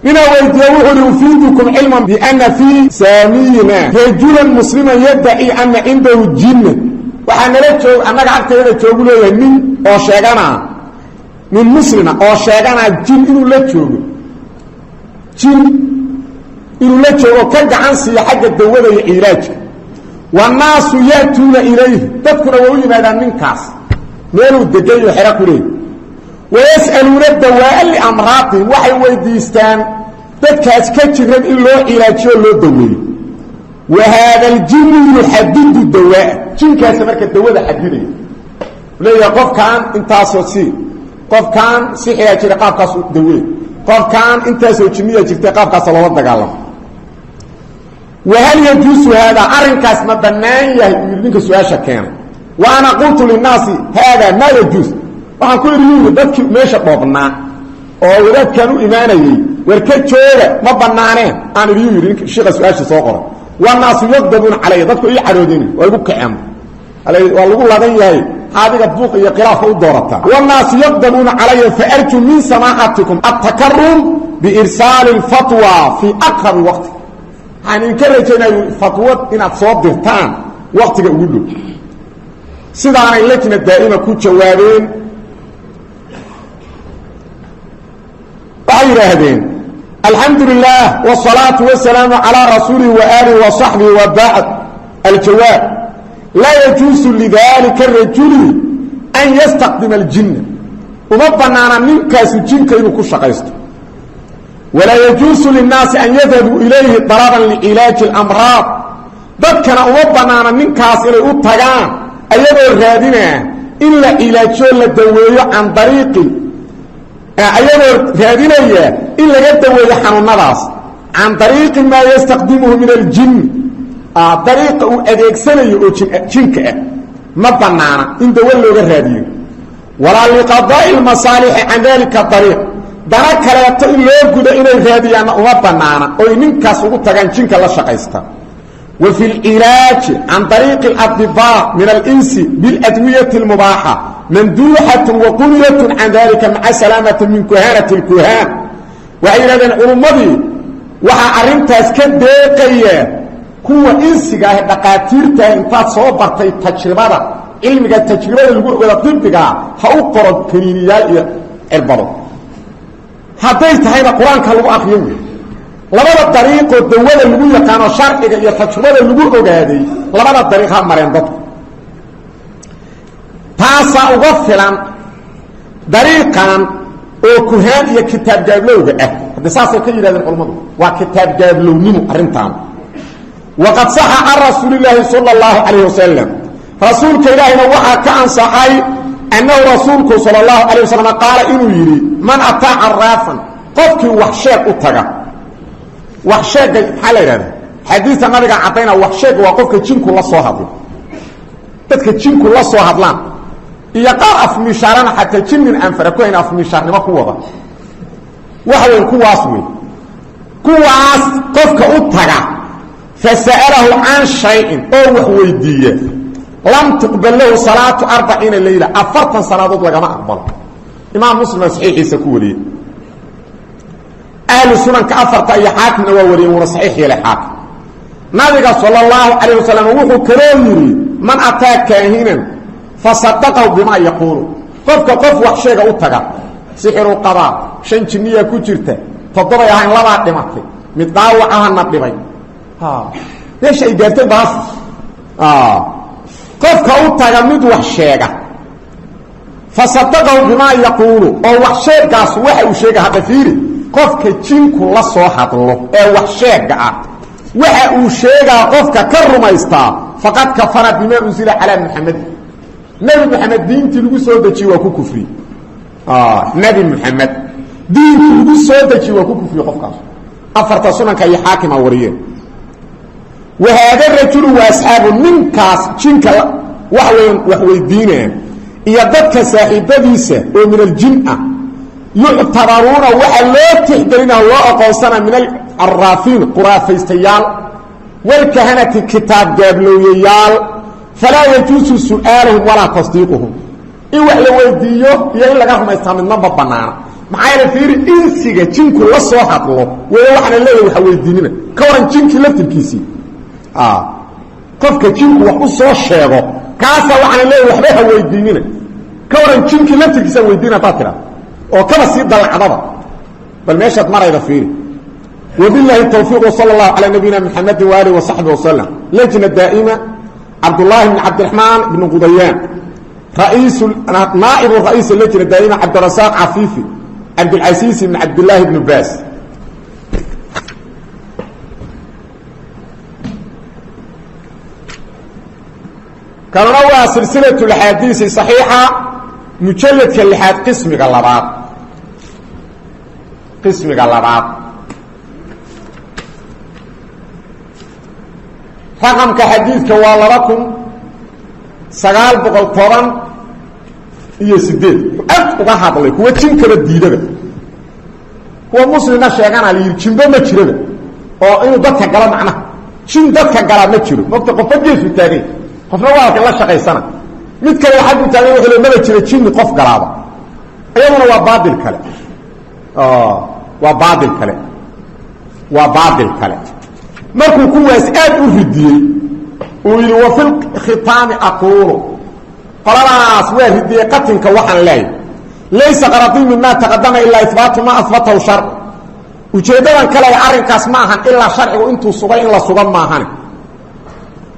ninaa weydiiye wuxu uhi ufiidukum cilman biana fii saamiyina rajulan musliman yaddaci ana cindahu jinna waxaa nala joog annaga agteeda joogu leeyahay nin oo sheeganaa nin muslima oo sheeganaa jin inuu la joogo jin inuu la joogo ka gacan siiyo xagga dawada iyo cilaajka wannaasu yaatuuna ilayhi dadkuna waa u yimaadaan ninkaas meeluu degayo xero ku leeyahy wayas'aluuna dawaa'a liamraadihim waxay weydiistaan dadkaas ka jiran in loo cilaajiyo loo daweeyo wa haada aljinnu yuxadidu dawaa'a jinkaasa marka dawada xadidaya leeyahay qofkaan intaasoo qofkaan sixiyaa jira qaabkaas u daweey qofkaan intaasoo jinniya jirtay qaabkaasa loola dagaalamo wahal yajuusu haadaa arrinkaas ma bannaan yahay uu yidhi ninka su-aasha keena wa ana qultu linnaasi haadaa maa yajuus waxaan ku idhi yuu dadkii meesha dhoobnaa oo wadaadkan u imaanayey warka jooga ma bannaaneen aan idhi yuu yidhi shiiqa su-aasha soo qoray wannaasu yaqdabuuna calaya dadku ii caroodeen waa igu kaceen waa lagu ladan yahay adiga buuq iyo khilaafka u doorataa wannaasu yaqdabuuna calaya faarju min samaacatikum attakarum biirsaali lfatwa fii aqrabi waqti waxaan idinka rajaynayo fatwad inaad soo dirtaan waktiga ugu dhow sidaanay lajna daa'ima ku jawaabeen waxay yidhaahdeen alxamdu lilah wالصalaaةu wasalaamu calىa rasuulihi waaalih waصaxbihi wabacd aljawaab laa yajuusu lidalika rajuli an yastaqdima اljinna uma banaana ninkaasu jinka inuu ku shaqaysto walaa yajuusu linnaasi an yadhabuu ilayhi dalaban licilaaji اlamraad dadkana uma banaana ninkaas inay u tagaan ayagoo raadinaa in la cilaajiyo la daweeyo can dariiqi ayagoo raadinaya in laga daweeyo xanuunadaas can dariiqi maa yastaqdimuhu min aljin dariiqa uu adeegsanayo oo jinka ah ma banaana in dawo looga raadiyo walaa liqadaa'i lmasaalixi can dalika dariiq dana kaleeto in loo gudo inay raadiyaanna uma banaana oy ninkaas ugu tagaan jinka la shaqaysta wa fi lcilaaji can dariiqi اladibaa min alinsi biاladwiyati اlmubaaxa manduuxatun wa qunyatun can dalika maca salaamati min kuhaanati اlkuhaan waxay yidhahdeen culummadii waxaa arrintaas ka deeqaya kuwa insiga ah dhaqaatiirtaah intaad soo bartay tajribada cilmiga tajribada lagu ogada dibigaa ha u qoro kaniiniyaal iyo cirbado hadday tahayna qur-aanka lagu akriyo wey labada dariiqoo dawada lagu yaqaano sharciga iyo tajribada lagu ogaaday labada dariiq ha mareen dadku taasaa uga filan dariiqan oo kuhaan iyo kitaab gaablowga ah hadda saasay ka yidhahdeen culammadu waa kitaab gaablownimo arrintaan waqad saxa can rasuulillaahi sala allahu calayh wasalam rasuulka ilaahina waxaa ka ansaxay annahu rasuulku sala allahu calayh wasalam qaala inuu yidhi man ataa caraafan qofkii wax sheeg u taga wax sheegga maxaa la yidhahda xadiista nabiga caddayna wax sheegga waa qofka jinku la soo hadlo dadka jinku la soo hadlaan iyo qaar afmishaarana xataa jinnin aan farakohayn afmishaarnimo ku wada waxa weyn kuwaas wey kuwaas qofka u taga fasa'alahu can shayin oo wax weydiiya lam tuqbal lahu salaatu 40 layla 40 salaadood lagama aqbalo imaam muslim saxiixiisa ku wariyey ahlu sunanka afarta iyo xaakimna waa wariyey wuna saxiix yeelay xaakim nabiga sallallahu alayhi wasallam wuxuu kaloo yiri man ataa kaahinan fasadaqahu bima yaqulu qofka qof wax sheega u taga sixiru qada shan jinniya ku jirta todoba yahay laba dhimatay mid daawacana dhibay meesha ay gaartay baas qofka u taga mid wax sheega fasadaqahu bima yaqulu oo wax sheegaas waxa uu sheega hada fiiri qofka jinku la soo hadlo ee wax sheega ah waxa uu sheegaa qofka ka rumaysta faqad kafara bima unzila ala muhammad nabi muhammad diintii lagu soo dajiyay waa ku kufri nabi muhammad diintii lagu soo dajiyay waa ku kufri qofkaas afarta sunanka iyo xaakima wariyeen وهذا الرجل واصحاب منكاس جنك وحويدينه iyo dadka saaxiibadiisa oo min aljinna yu'tabaruna wa loo tixgelina loo aqoonsana min al-arrafin qurafaystayaal wal kahanati kitab gaabloyaal fala yajuzu su'aluhum wala tasdiquhum in wax la weydiiyo iyo in laga rumaysto midna banaana maxay la fiiri insiga jinku la soo hadlo way waxna leeyahay waxa weydiinina ka waran jinki laftirkiisii qofka jinku wax u soo sheego kaasa waxaan leeyahay waxba ha weydiinina ka waran jinki laftigiisa weydiina taatira oo kaba sii dalacadaba bal meeshaad marayda fiiri wabillahi tawfiiq sallallahu ala nabiyina muhammad wa alihi wa sahbihi wa sallam lajna daa'ima abdullah ibn abdurrahman ibn qudayan نائب رئيس اللجنة الدائمة عبد الرزاق عفيفي عبد العزيز بن عبد الله بن باز كان روى سلسلة الحديث صحيحة مجلد كاللحاد قسم قلبات رقم كحديث كوالبكم 910 iyo 8 af uga hadlay kuwa jin kala diidaba kuwa muslimiina sheegana la jimbo ma jiraba oo inuu dadka gala macna jin dadka gala ma jiro waqti qof geesu taagay qofna waa la shaqeysana mid kale waxa uu taagay wuxuu ma jiro jin qof galaaba ayaguna waa baadil kale waa baadil kale markuu kuwaas aad u ridiyay ويل وفي الختام أقول قرارات واردية قتنك وحن لاي ليس غرضي مما تقدم إلا إثبات ما أثبته الشرع وجيدنا كلا يعرنك اسمعها إلا شرع وإنتو صغير إلا صغير معها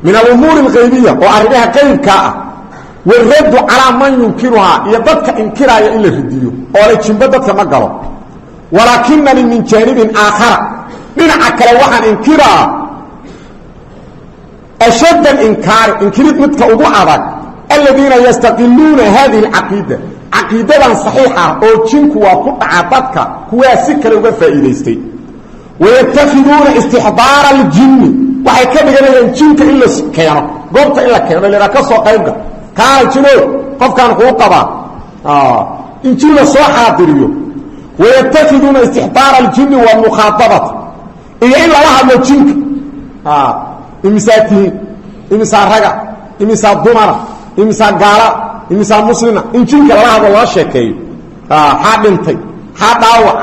من الأمور الغيبية وأربها قيب كاء والرد على من ينكرها يبدك إنكرها إلا في الديو ولكن ينبدك مقاله ولكنني من جانب آخر من عكلا وحن إنكرها أشد الإنكار إنكرت متك أضعبك الذين يستقلون هذه العقيدة عقيدة صحيحة أو تشنك وقطع عطتك هو سكر وفائديستي ويتخذون استحضار الجن وحيكاد قال ينشنك إلا سكيرا قمت إلا كيرا اللي ركسوا قيمك كان جنو قف كان قوطبا إنشينا صحة دريو ويتخذون استحضار الجن والمخاطبة إلا لها الجنك إمساتين إمسا رجع إمسا دمرة إمسا قارة إمسا مسلمة إن جنك الله هذا الله شكي حاد انتي حاد داوع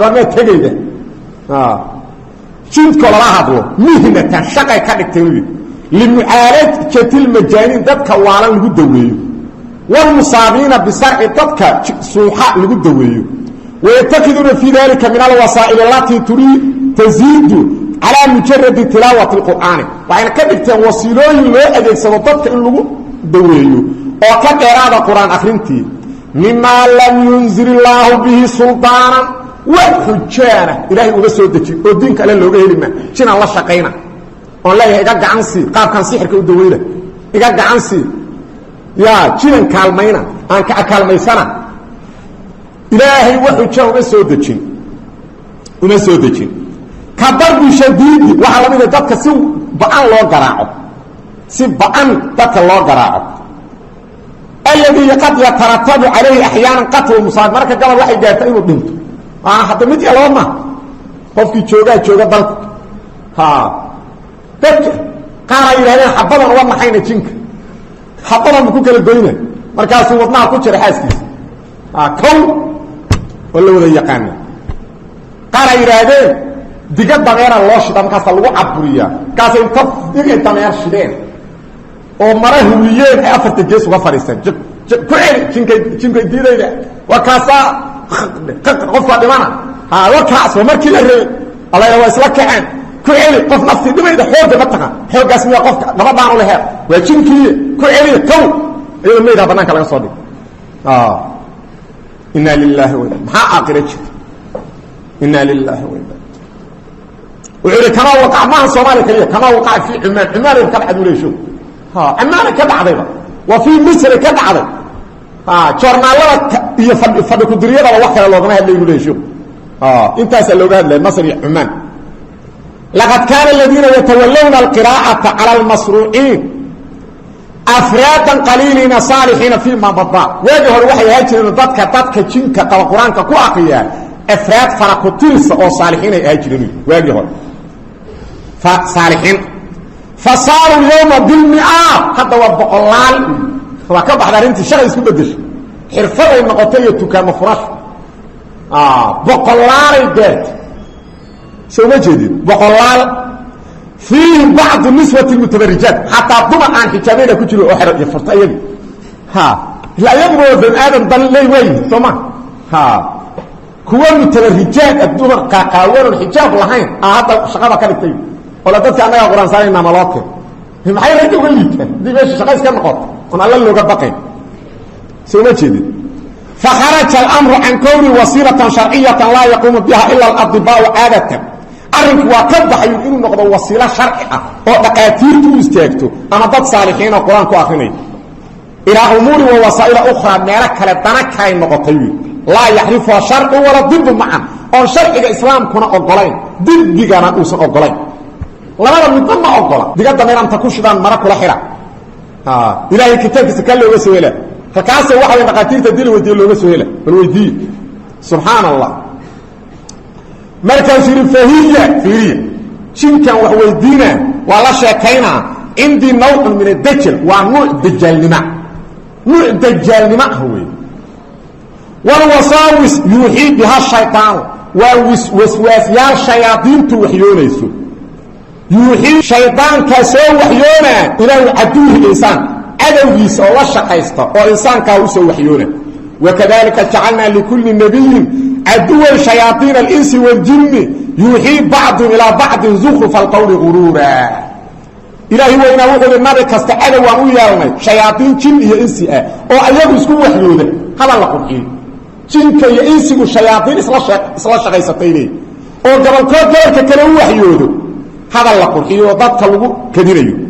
قرنا تجيده جنك الله هذا مهنة شقة كذا تقولي لمعالجة المجانين ذاتك وعلى الجدوية والمصابين بسرع ذاتك سوحاء الجدوية ويتخذون في ذلك من الوسائل التي تريد تزيد على مجرد تلاوة القرآن وعين كبتين وصيلوين لو أديك سبطتك إنه دويه وكد إرادة القرآن أخرينتي مما لم ينزل الله به سلطانا وحجانا إلهي أغسو الدجي ودينك ألا لوغه لما شنا الله شقينا والله إقاق عنسي قاب كان سيحرك ودويله إقاق عنسي يا جينا كالمينا أنك أكالميسانا إلهي وحجانا أغسو الدجي كضرب شديد وعلى من ذلك سي بأن لو قراعه سي بأن ذلك لو قراعه الذي قد يترتب عليه أحيانا قتل المصاب مركز قال واحد جاءتين وبنته حتى مدي الأمة قفك جوغا بلك تبكي قال إلى هنا حبضا وما حين جنك حبضا مكوك للدوينة مركز وضناها كتشر حاسكي كون ولا وذا يقانا قال إلى هنا digad dameera loo shida markaas lagu caburiya kaas inta digad dameer shideen oo marahu wiyeen afarta gees uga fariisan ku jinkay diidayda waa kaasa qof dhimana waa kaas markii la reey Allah waa isla kacaan ku celi qof nafti dhimayda xoog ma taqa xoogaas miya qofka gabadhaan u leeyahay waa jinkii ku celi kow ayuu meeyda banaanka laga soo dhig inna lillahi wa inna lillahi وعلي كما وقع معها صومالي كليه كما وقع في عمان كبعد وليشو عمان كبعد وفي مصر كبعد جورنالات يفدكوا دريده ووحكا لوغنا هدلي وليشو انت سلوغا هدلي مصر عمان لقد كان الذين يتولون القراءة على المصروعين أفرادا قليلين صالحين فيما بضاء واجهوا الوحي هاجرين ضدك جنك قوى قرآنك كواقيا أفراد فرقتلس أو صالحين هاجرين واجهوا فصالحين فصاروا اليوم بالمئات حتى وبقوا الله وكبح دار انت شغل اسكو بدش حرفه النقطيه كما فرش بقوا الله البيت شو ما جديد بقوا الله فيه بعض النسوة المتبرجات حتى ضمن عن حجابين كجروا أحرق يفرط أيضا ها لا يبرو بن آدم ضل لي وين ثم ها كوا المتبرجات الدمر قاقاور الحجاب لهين هذا شغابة كانت تيجي ولا تدك أنا قرآن ساينا ملاكه هم حي رجوا قليك دي باش شغايس كان نقط أنا الله لو قبقين سوما كذي فخرج الأمر عن كون وسيلة شرعية لا يقوم بها إلا الأطباء عادة أرنك وكبح يمكن نقضى وسيلة شرعية ودقاتير تستيقتو أما ضد صالحين القرآن كواخرين إلى أمور ووسائل أخرى مالك لدنك هاي النقطيين لا يحرفها شرع ولا ضد معا أو شرع الإسلام كنا أقلين ضد بيقانا أوسن أقلين لماذا من ضمن أقلين دي قد ميران تكوش دان مرك ولا حرا إلهي الكتاب تسكال له وسويلة فكاسة واحد نقاتير تديل ويديل له وسويلة بالويدي سبحان الله مركز الفهية فيرية شين كان وحويدينا ولا شاكينا عندي نوع من الدجل ونوع الدجال لما نوع الدجال لما هو والوساوس يوحي بها الشيطان ووسواس يا شياطين توحيونيسو يوحي شيطان كسو وحيونا إلى عدوه الإنسان عدوه الله شقيسته وإنسان كسو وحيونا وكذلك جعلنا لكل نبي عدو شياطين الإنس والجن يوحي بعض إلى بعض زخرف القول غرورا إلهي وإنا وقل النبي كاستعاد ومويا شياطين جن هي إنسي أو أيضا يسكوا وحيونا هذا الله قرحين جنك هي إنسي والشياطين إصلا شغيستين أو قبل كذلك كانوا وحيونا هذا الله قرحين وضبط الله كثيرين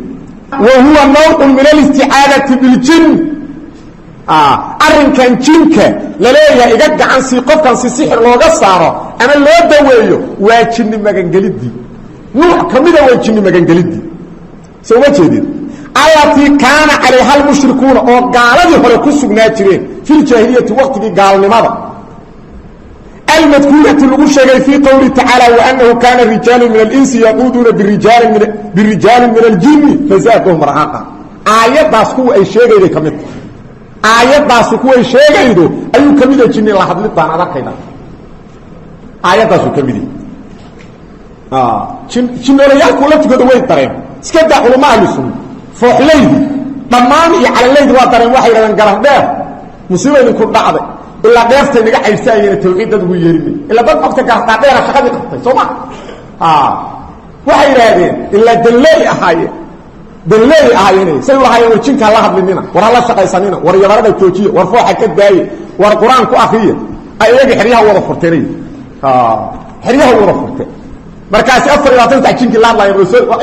وهو نوع من الاستعادة بالجن arrinkan jinka laleeyahay iga gacan si qofkan si sixir looga saaro ama loo daweeyo waa jinni magangelidii nuuc kamida waa jinni magangelidii soo ma jeedin ayati kaana calayha almushrikuuna oo gaaladii hore ku sugnaa jireen fil jaahiliyati waqtigii gaalnimada المذكورة لغو شيء في قوله تعالى وأنه كان الرجال من الإنس يقودون بالرجال من الجن فزادهم رهقا آيات باسكو أي شيء غير كمت aayadaas ku way sheegaydo ayuu kamid jinni la hadlitaan adakayda aayadaas kamid jinnoolayaal kula tigooda way dareen iska daa culamaha sunna fooxlaydi dhamaan iyo calaydi waa dareen waxay raadaan garan dheer musiibada ku dhacday ila dheeftay naga caysayeen tawxiidad ugu yeerimay ila dad waqti garta dheer shaqadii qabtay Soomaa waxay raadeen ila dalay ahaayeen dalay ahaayeen say waxay jinka la hadlinina war la shaqaysanina war yabarada joojiye war fooxa ka daaye war quraan ku akhriye ayaga xiriyaha wada furteenay xiriyaha wada furtay markaas afar iyo tan jinki la hadlayo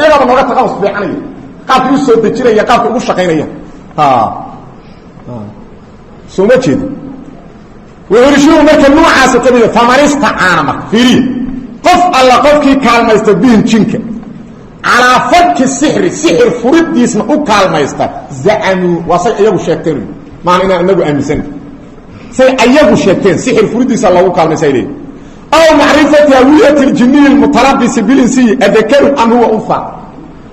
ayaga nooga taqaws fiicanay qaabku soo dejinaya qaabku ugu shaqeynaya soo ma jeed ويرشوا marka noocaas tabiyo famarista caana fiiri qof alla qofkii kaalmaysta biin jinka ala fakki sihir furidisna u kaalmaysta zaamu wasay ayagu sheegteen maana inagu aaminsan say ayagu sheegteen sihir furidisa lagu kaalmaysay aw ma'rifati hawiyati al-jinni al-mutarabbis bil-insi adhakaru am huwa unfa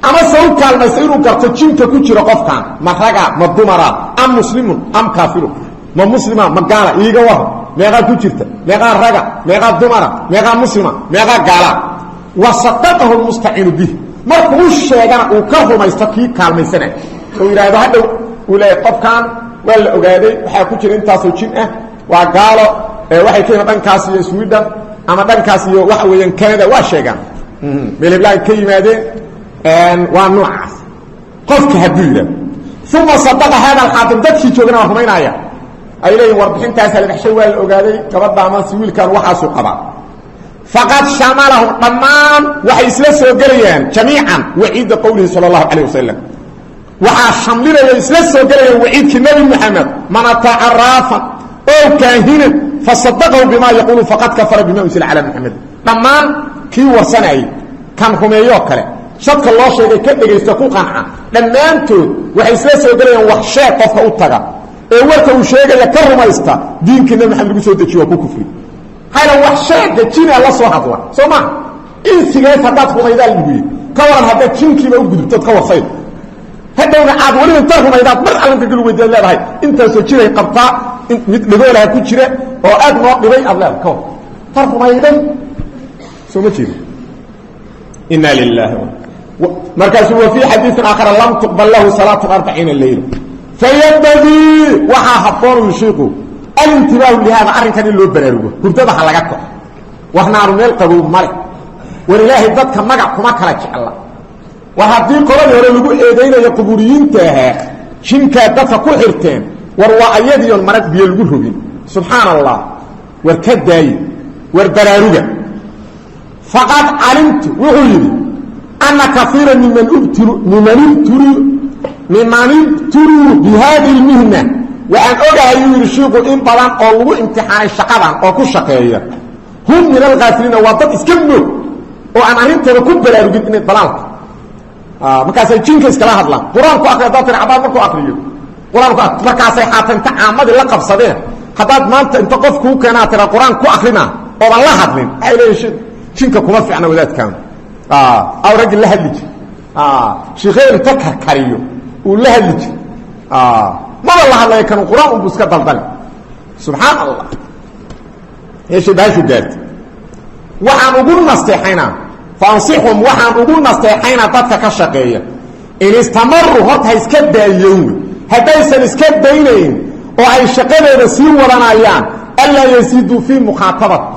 ama saw kaalmaysa inuu garto jinka ku jira qofkan ma raga ma dumara am muslimun am kafirun ma muslima ma gaala iiga war meeqa ku jirta meeqa raga meeqa dumara meeqa muslima meeqa gaala wasaqatahu almusta'in bih markuu sheegana uu ka rumaysto kii kaalmaysanay oo yiraahdo hadda uu leeyahay qofkan waa la ogaaday waxa ku jira intaas oo jin ah waa gaalo waxay keenay dhankaas iyo Sweden ama dhankaas iyo wax weeyaan Canada waa sheegan meelblaan ka yimaadeen waa noocaas qofka hadii ثم صدق هذا الحاكم dadkii joogana waa rumaynaya ay leeyihiin warbixintaas la dhaxshay waa la ogaaday gabadha ama siwiilkan waxa soo qaba faqad shamalahu dhamaan waxay isla soo galayaan jamiican waciid qowlihi sallallahu alayhi wasallam waxa shamlinaya isla soo galayaan waciidkii nabi maxamed man ta'arafa oo kaahina fasaddaqahu bima yaqulu faqad kafara bima ursila ala muhammad dhamaan kii warsanay kan rumeeyo kale shadka loo sheegay ka dhageysto ku qanca dhamaantood waxay isla soo galayaan wax sheeg qofka u taga ee warka uu sheegaya ka rumaysta diinka nabi maxamed lagu soo dejiyo ku kufri hayla wax sheeg jina la soo hadla Soomaa in sigaay fadaad rumayda lagu ka waran hada jinkiiba u gudubtad ka warsay hadawna aad wali inta rumayda mar alanka gal weydii leedahay inta soo jiray qabta mid dhigoolaha ku jira oo aad noo dhibay adla ka tar rumayda Soomaa jira inna lillahi مركز وفي حديث آخر لم تقبل له صلاة 40 الليلة فينبغي وحا حفور يشيقه الانتباه لهذا أرن كان اللي بريروه كنتبه حلقاتك وحنا عرمي القبوب ملك ولله الضدك مقع كما كلاك الله وحدين قرآن يقولوا إيدين يقبوريين تاها شنكا دفا كحرتين ورواعيدي المرد بيلقوه سبحان الله وركداي وربراروه فقد علمت وعيدي أن كثيرا ممن ابتلوا بهذه المهنة وأن أقع يرشيقوا إن بلان أولو امتحان الشقبان أو كل شقية هم من الغافلين وضد اسكبوا وأن علمت ركوب بلاروجين إن الضلال مكاسي جينك اسكلا هدلا قرآن كو أقرأ داتر عباد مركو أقرأيو قرآن كو أقرأ مكاسي حاتن تعامد اللقب صديق حداد ما أنت انتقف كو كاناتر قرآن كو أقرنا وضا الله هدلين أي ليش جينك كو مفع عنا وذات كان أو رجل لها الليج شيخين تكهر كاريو ولها الليج ما الله الله يكون القرآن وبسكة دلدل سبحان الله ايش باشو قالت وحان اقول نستيحينا فانصحهم وحان اقول نستيحينا ضدك كالشقية ان استمروا هاتها اسكد اليوم هدايسا اسكد دينين وعي الشقية يسير ولنا ايام ألا يزيدوا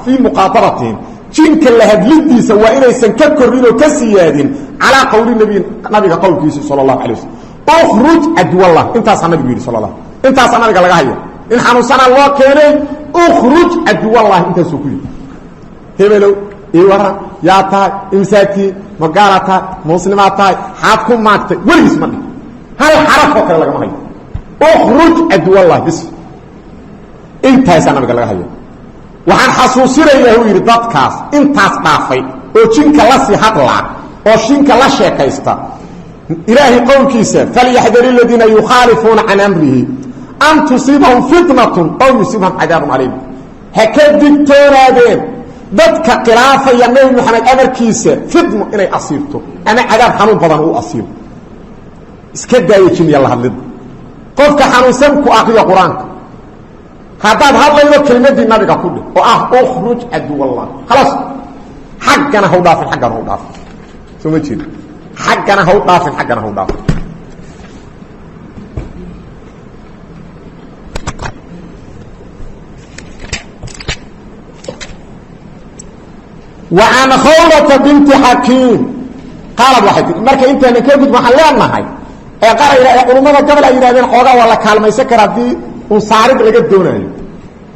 في مقاطرتهم جنك اللي هدلدي سواء إنيسان ككرين وكسياد على قول النبي قول كيسي صلى الله عليه وسلم اخرج عدو الله انت أصنع نبي صلى الله انت أصنع نبي لغاية إن حنوصنا الله كيني اخرج عدو الله انت سكوي هبلو ايوارا ياتا امساتي مقالتا مسلماتا حاتكم ماكتا وليس مني هل حرف وكرا لغا مهي اخرج عدو الله بس انت أصنع نبي لغاية waxaan xasuusinayaa uu yiri dadkaas intaas dhaafay oo jinka la si hadla oo shinka la sheekaysta ilaahi qowlkiisa falyahdari alladina yukhalifuna an amrihi an tusibahum fitnatun aw yusibahum adabun alim hakaditoraadeen dadka khilaafaya nabi maxamed amarkiisa fitno inay asiirto ama adab xanuun badan uu asiir iska daayay jin yalla hadlid qofka xanuunsan ku aqriyo quraanka هذا هذا كلمة النبي كله أخرج عدو الله خلاص حقنا هو ضافن حقنا هو ضافن ثم تشيل حقنا هو ضافن حقنا هو ضافن وعن خولة بنت حكيم قال واحد مركا انت انا كيف محلان معي قال يقولون ماذا قبل ان يرادين حوغا ولا كلمه يسكر دي وصارد لقى دونايو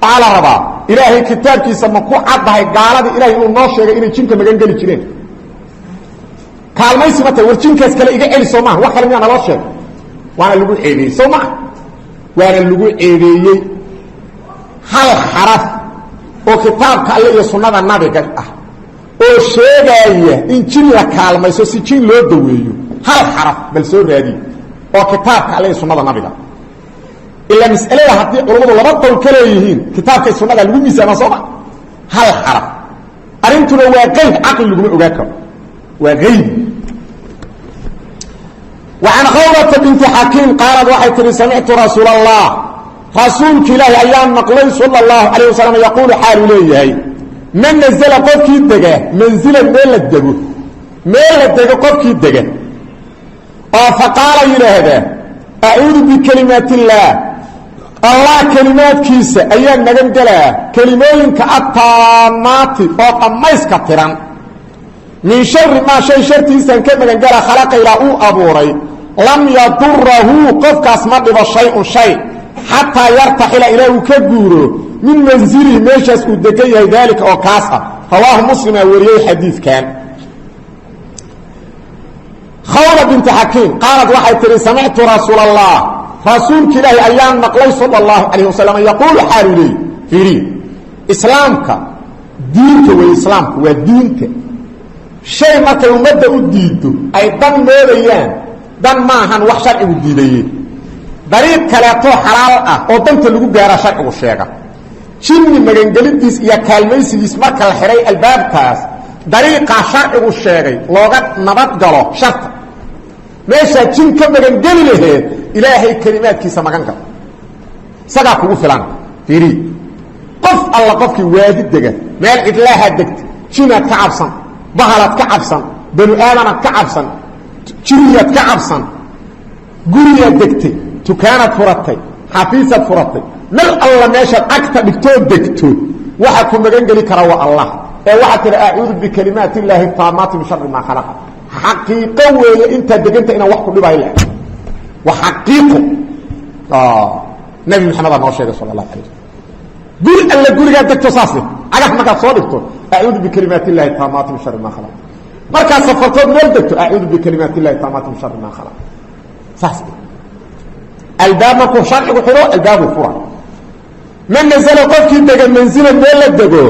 قال ربا إلهي كتابكي سمكو عدها قالت إلهي إنه نوشيغ إنه جنك مغنقلي جنين قال ما يسمته ورجنك اسكالي إيقا إلي سوما وحكا لمي أنا نوشيغ وانا اللقو عيدي سوما وانا اللقو عيدي هل حرف وكتابك اللي يصنع النبي قال وشيغاية إن جن لكال ما يسوسي جن لو دويو هل حرف بل سور هذه وكتابك اللي يصنع النبي قال إلا مسألة حتى علماء لبطل كليهين كتابك السنة الوميسة مصابة هل حرف أرنتنا وغيب عقل لكم أغاكم وغيب وعن خولة بنت حكيم قالت واحد سمعت رسول الله رسولك إلهي أيام نقلي صلى الله عليه وسلم يقول حال إليه من نزل قفك الدقاء منزل ميل الدقاء ميل الدقاء قفك الدقاء فقال إلى هذا أعوذ بكلمات الله الله كلمات كيسة أيام نجم جلا كلمين كأطامات وقميس كتران من شر ما شيء شرطي إنسان كما جلا خلق إلى أبوري لم يضره قفك أسمد بشيء شيء حتى يرتحل إليه كبوره من منزله ميشاس ودكيه ذلك أو كاسا رواه مسلم وريه حديث كان خولة بنت حكيم قالت واحد تري سمعت رسول الله رسولك إلهي أيام نقلي صلى الله عليه وسلم يقول حال لي فيري إسلامك دينك وإسلامك ودينك شيء ما كيومد أديده أي دم ميريان دم ماهن وحشر أديده طريق كلاته حلال ودمت اللي جارا شرع وشيغا شيني مغنجلديس يا كالميسيس marka la xiray albaabkaas dariiqa sharcigu sheegay looga nabad galo shart meesha jin ka magangeli lahayd ilaahay kalimaadkiisa magan gal saga kugu filan fiiri qof alla qofkii waadi dega meel idlaaha degta jinaad ka cabsan bahalad ka cabsan banu aadana ka cabsan jiriyaad ka cabsan guriyaad degtay tukaanaad furatay xafiisaad furatay meel alla meeshaad agta dhigtoo degto waxa ku magan geli kara waa allah ee waxa tiri a'uudu bi kalimaati llahi taamati min sharri ma khalaqa xaqiiqo weeye inta deganta inaan wax ku dhibay la wa xaqiiqo nabi maxamed noo sheegay sallallahu alayhi wasallam guri alla guriga degto saasi agax marka soo dhigto a'uudu bi kalimaati llahi taamati min sharri ma khalaqa marka safartood meel degto a'uudu bi kalimaati llahi taamati min sharri ma khalaqa saasi albaabka ku sharcigu xiro albaabu fura man nazala qofkii dega manzila meel la dego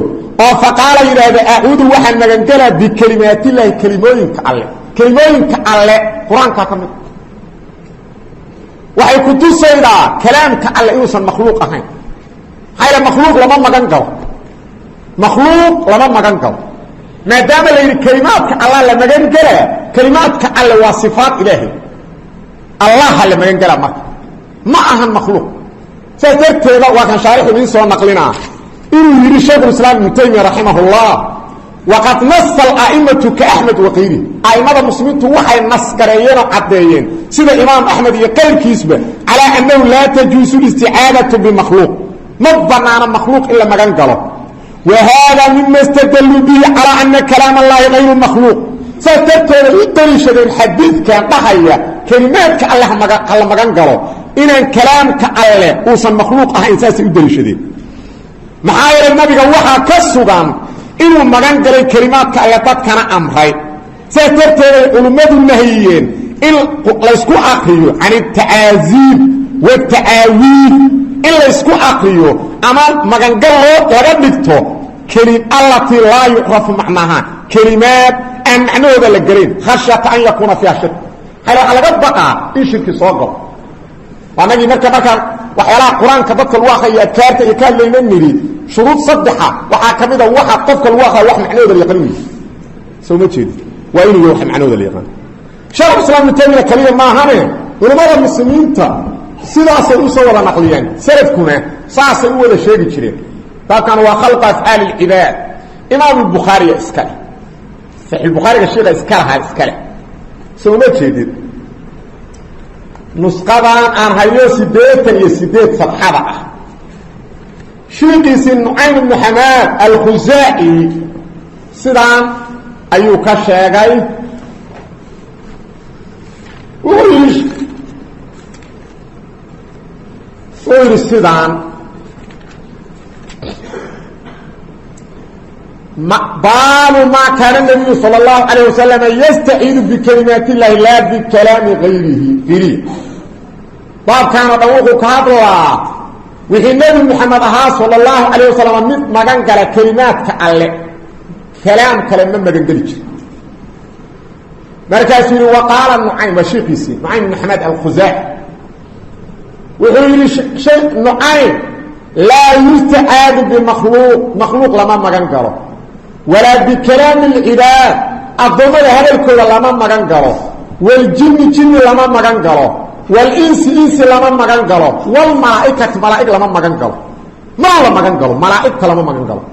oo faqaala yiraahdo a'uudu waxaan magan galaa bi kalimaati llahi kalimooyinka alle quraanka kamid waxay ku tusaydaa kalaamka alle inuusan makhluuq ahayn hayla makhluuq lama magan galo maadaama la yiri kalimaadka alla la magan galaa kalimaadka alle waa sifaat ilaahi allah la magan galaa marka ma ahan makhluuq sadarteeda waa kan shaarix idin soo naqlinaa inuu yiri sheekh islaam ibn taymiyyah rahimahullah waqad nassal a'immatu ka ahmad wa ghayri a'immada muslimiintu waxay nas gareeyeen oo cadeeyeen sida imaam ahmad iyo qayrkiisba ala annahu la tajuzu isti'aadatu bi makhluuq ma banaana makhluuq illa magan galo wa hada mimma istadallu bihi ala anna kalam allahi ghayru makhluuq sadarteeda idalishadeen xadiidkan dhahaya kalimaadka allah magan galo inaan kalaamka alle uusan makhluuq ahayn saasay u dalishadeen maxaa yeelay nabiga waxaa ka sugan inuu magan galay kalimaadka alle dadkana amray saas darteeday culummadu nahiyeen in laysku akriyo can itacaaziib watacaawiid in laysku akriyo ama magangal laga dhigto allatii laa yucrafu macnaha kalimaad aan macnahooda la garayn khashyata an yakuuna fiiha shirk waxaa laga baqaa in shirki soo galo waanagii markaan waxyaalaha qur-aanka dadka lagu akriyo adkaarta iyo ka hadlayna nidhi shuruud saddexa waxaa ka mida waxa qofka lagu akriyo wax macnahooda la yaqaan soo ma jeedi waa inuu wax macnahooda la yaqaan sheekh islaam ibn taymiyyah kaliya maahane culimada muslimiinta sidaasay u soo wada naqliyeen salafkuna saasay u wada sheegi jireen taabkan waa khalqa af'aal al-ibaad imaam al-bukhari iskale sahih al-bukhari sheekha iskale soo ma jeedi nusqadan aan hayo 88 safxada ah shiiqiisi nu'aym ibn hamad al-khuzai sidaan ayuu ka sheegay oo sidaan باب ما كان النبي صلى الله عليه وسلم يستعيذ بكلمات الله لا بكلام غيره باب كان دوقه كهدلا وحي النبي محمد صلى الله عليه وسلم مغان قال كلمات كالله كلام مغان قال مركز وقال النعيم وشيخيسي نعيم بن حماد الخزاعي وحي شيخ نعيم لا يستعاذ بمخلوق لما مغان قاله ولا بكلام العباد الضمير هذا الكل لما مغان قاله والجن جن لما مغان قاله والإنس إنس لما مغان قاله والملائكة ملائكة لما مغان قاله ما لما مغان قاله ملائكة لما مغان قاله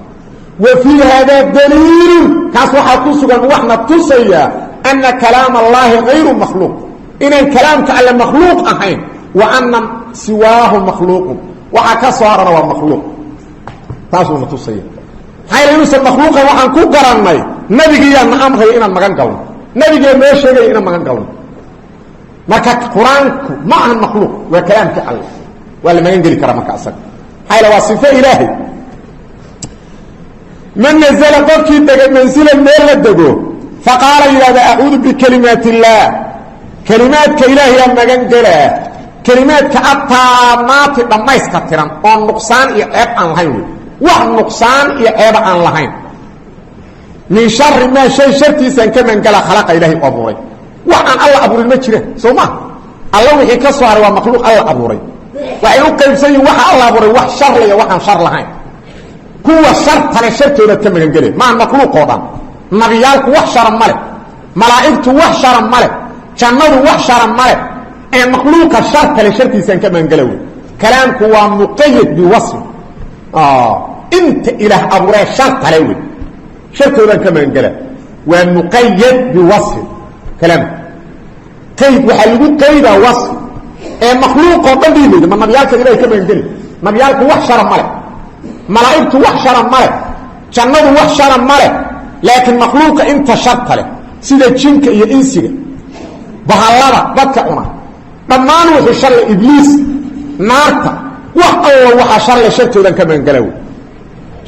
وفي هذا دليل كاسوحة تسوغا وحنا تسيا أن كلام الله غير مخلوق إن الكلام كألا مخلوق أحين وأن سواه مخلوق وحكا صارنا ومخلوق تاسونا تسيا حيث يوسف مخلوقا وحن كو قراناي نبيغي ان امره ان مغان قالو نبيغي ما شيغي ان مغان قالو marka quraanku ma aha makhluuq waa kalaamka Allah wala ma ingeli kara marka asag hayla wasifa ilaahi man nazala qofki daga manzila meel la dago faqala ila a'udhu bi kalimati Allah kalimatka ilaahi ya magan gala kalimatka attaamaati dhamayska tiran oo nuqsaan iyo ceeb aan lahayn wax nuqsaan iyo ceeb aan lahayn min sharri ma shay shartiisan kaman gala khalaqa ilaahi abuuray waxaan Allah abuuray ma jira sooma Allah wixii ka soo haray waa makhluuq Allah abuuray waxay u qaybsan yihiin waxa Allah abuuray wax shar leh waxaan shar lahayn kuwa shar tana shartooda ka magan galay ma makhluuq oo dhan nabiyaalku wax shar ma leh malaa'iktu wax shar ma leh jannadu wax shar ma leh ee makhluuqa shar tana shartiisan ka magan galay kalaamku waa muqayyad bi wasf انت اله ابوره شرط عليه شرط ولا كمان قال ومقيد بوصف كلام qayd waxa lagu qayda wasf ee makhluuq oo dhan ma nabiyalka ilaahay ka maangeli nabiyalku wax shara male malaa'iktu wax shara male jannadu wax shara male laakiin makhluuqa inta sharta leh sida jinka iyo insiga bahallada dadka una dhammaan wuxuu sharri ibliis naarta wax alla waxa sharri shartoodan ka maangalaw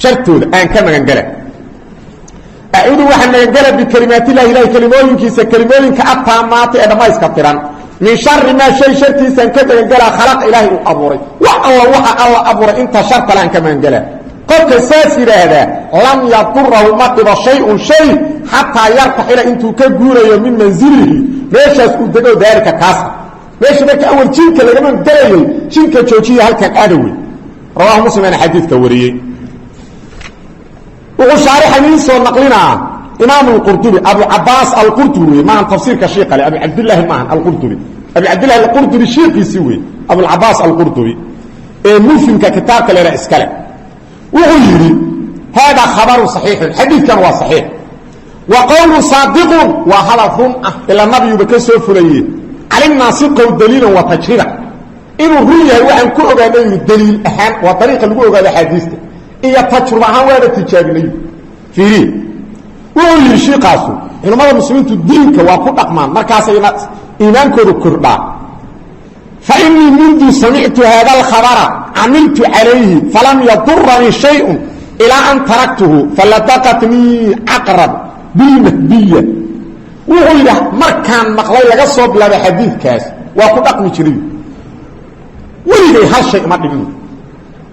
shartooda aan ka maangala a'uudu waxa maangala bi kalimaati ilaahi kalimooyinkiisa kalimooyinka ataamaati ee dhamayska tiran min sharri ma shay shartiisan ka maangala khalaq ilaahi uu abuuray wax alla waxa alla abuuray inta sharta laan ka maangala qofka saas yiraahda lam yadurru ma dhiba shay'un shay hatta yartaxila intuu ka guurayo min manzilihi meeshaas uu dego daarika kaas meesha marka awal jinka laga maangalayo jinka joojiya halkan aadawi rawahu muslim an hadithka wariyay وشارح من سو نقلنا امام القرطبي ابو عباس القرطبي ما تفسير كشيخ علي ابي عبد الله ما القرطبي ابي عبد الله القرطبي شيخ يسوي ابو العباس القرطبي مسلم ككتاب كلا اسكله وغيري هذا خبر صحيح الحديث كان صحيح وقول صادق وهذا ظن الى النبي بكسو فليه على الناس قول دليل وتجريع انه رؤيه وان كو اوغادين دليل اهان وطريقه لو اوغاد حديثه iyo tajruba ahaan wada tijaabinay fiiri oo yiri qaasu ilmaha muslimiintu diinka waa ku dhaqmaan markaas ay iimaankoodu kordhaa fa inni mundu sami'tu hadha al-khabara amiltu alayhi falam yadurrani shay'un ila an taraktuhu falataqatni aqrab bil mahdiya wuxuu markaan maqlay laga soo bilaabay xadiidkaas waa ku dhaqmi jiray weligay hal shay ma dhigin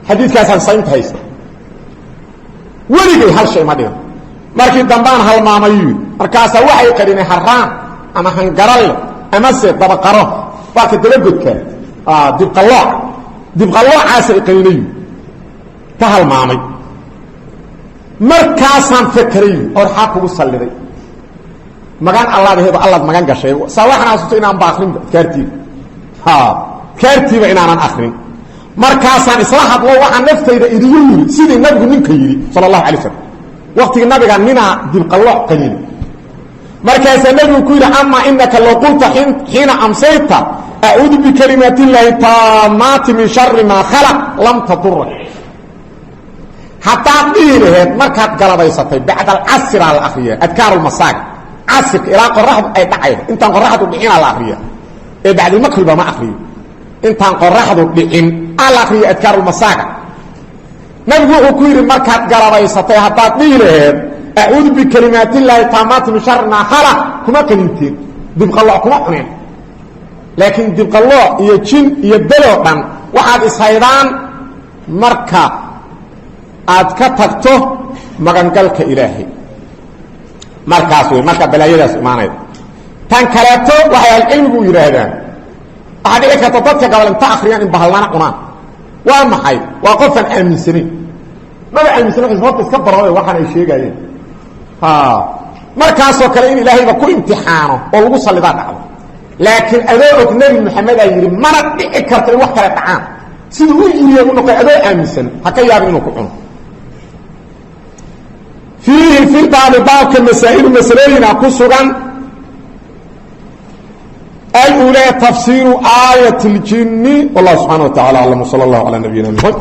xadiidkaas aan sayntahay weligay hal shay ma dhigan markii dambaan halmaamay markaas waxay qadinay haraan ama hangaral ama se dabaqaro waa ka dalagodka dibqalooc aasay qadinay ta halmaamay markaasaan fikray oo xaq ugu saliday magan allah baheedo allah magan gashay sawaxna asuto inaan baaqrin kaartiba inaanan akhrin markaasaan isla hadlo waxa naftayda idigu yiri sidii nabigu ninka yiri sallallahu alayhi wasallam waqtiga nabiga nina dibqalooc qaniin markaas nabigu ku yiri amma innaka law qulta hina amsayta a'udhu bi kalimati llahi tammati min sharri ma khalaq lam tadur hatta diireed markaad galabaysatay bacda al-asr al-akhir adkar al-masaq asr ila qorraxdu ay dhacay intaan qorraxdu dhicin al-akhir ee bacda al-maghrib ma akhriyo intaan qorraxdu dhicin al-akhir adkar al-masaq nabigu wuxuu ku yiri markaad galabaysatay hatta diireed a'udhu bi kalimati llahi tammati min sharri ma khalaq kuma qanintiin dibqalooc kuma cuneen laakiin dibqalooc iyo jin iyo dalo dhan waxaad ishaydaan marka aad ka tagto magangalka ilaahay markaas way marka balaayadaas iimaanay tan kaleeto waxay cilmigu yiraahdaan waxa dhici karta dadka gabalan ta akhriyaan in bahalana cunaan waa maxay waa qofan aaminsanin maba aaminsanin horta iska baroobay waxaan ay sheegayeen markaasoo kale in ilaahayba ku imtixaano oo lagu salidaa dhacdo laakiin adoo nabi maxamed ay yiri mana dhici karto in wax kale dhacaan sidoo uu yiri uu noqday adoo aaminsan ha ka yaabin inuu ku cuno فيه في الباب مسائل مسائلين كسرا الأولى تفسير آية الجن والله سبحانه وتعالى علم صلى الله على نبينا محمد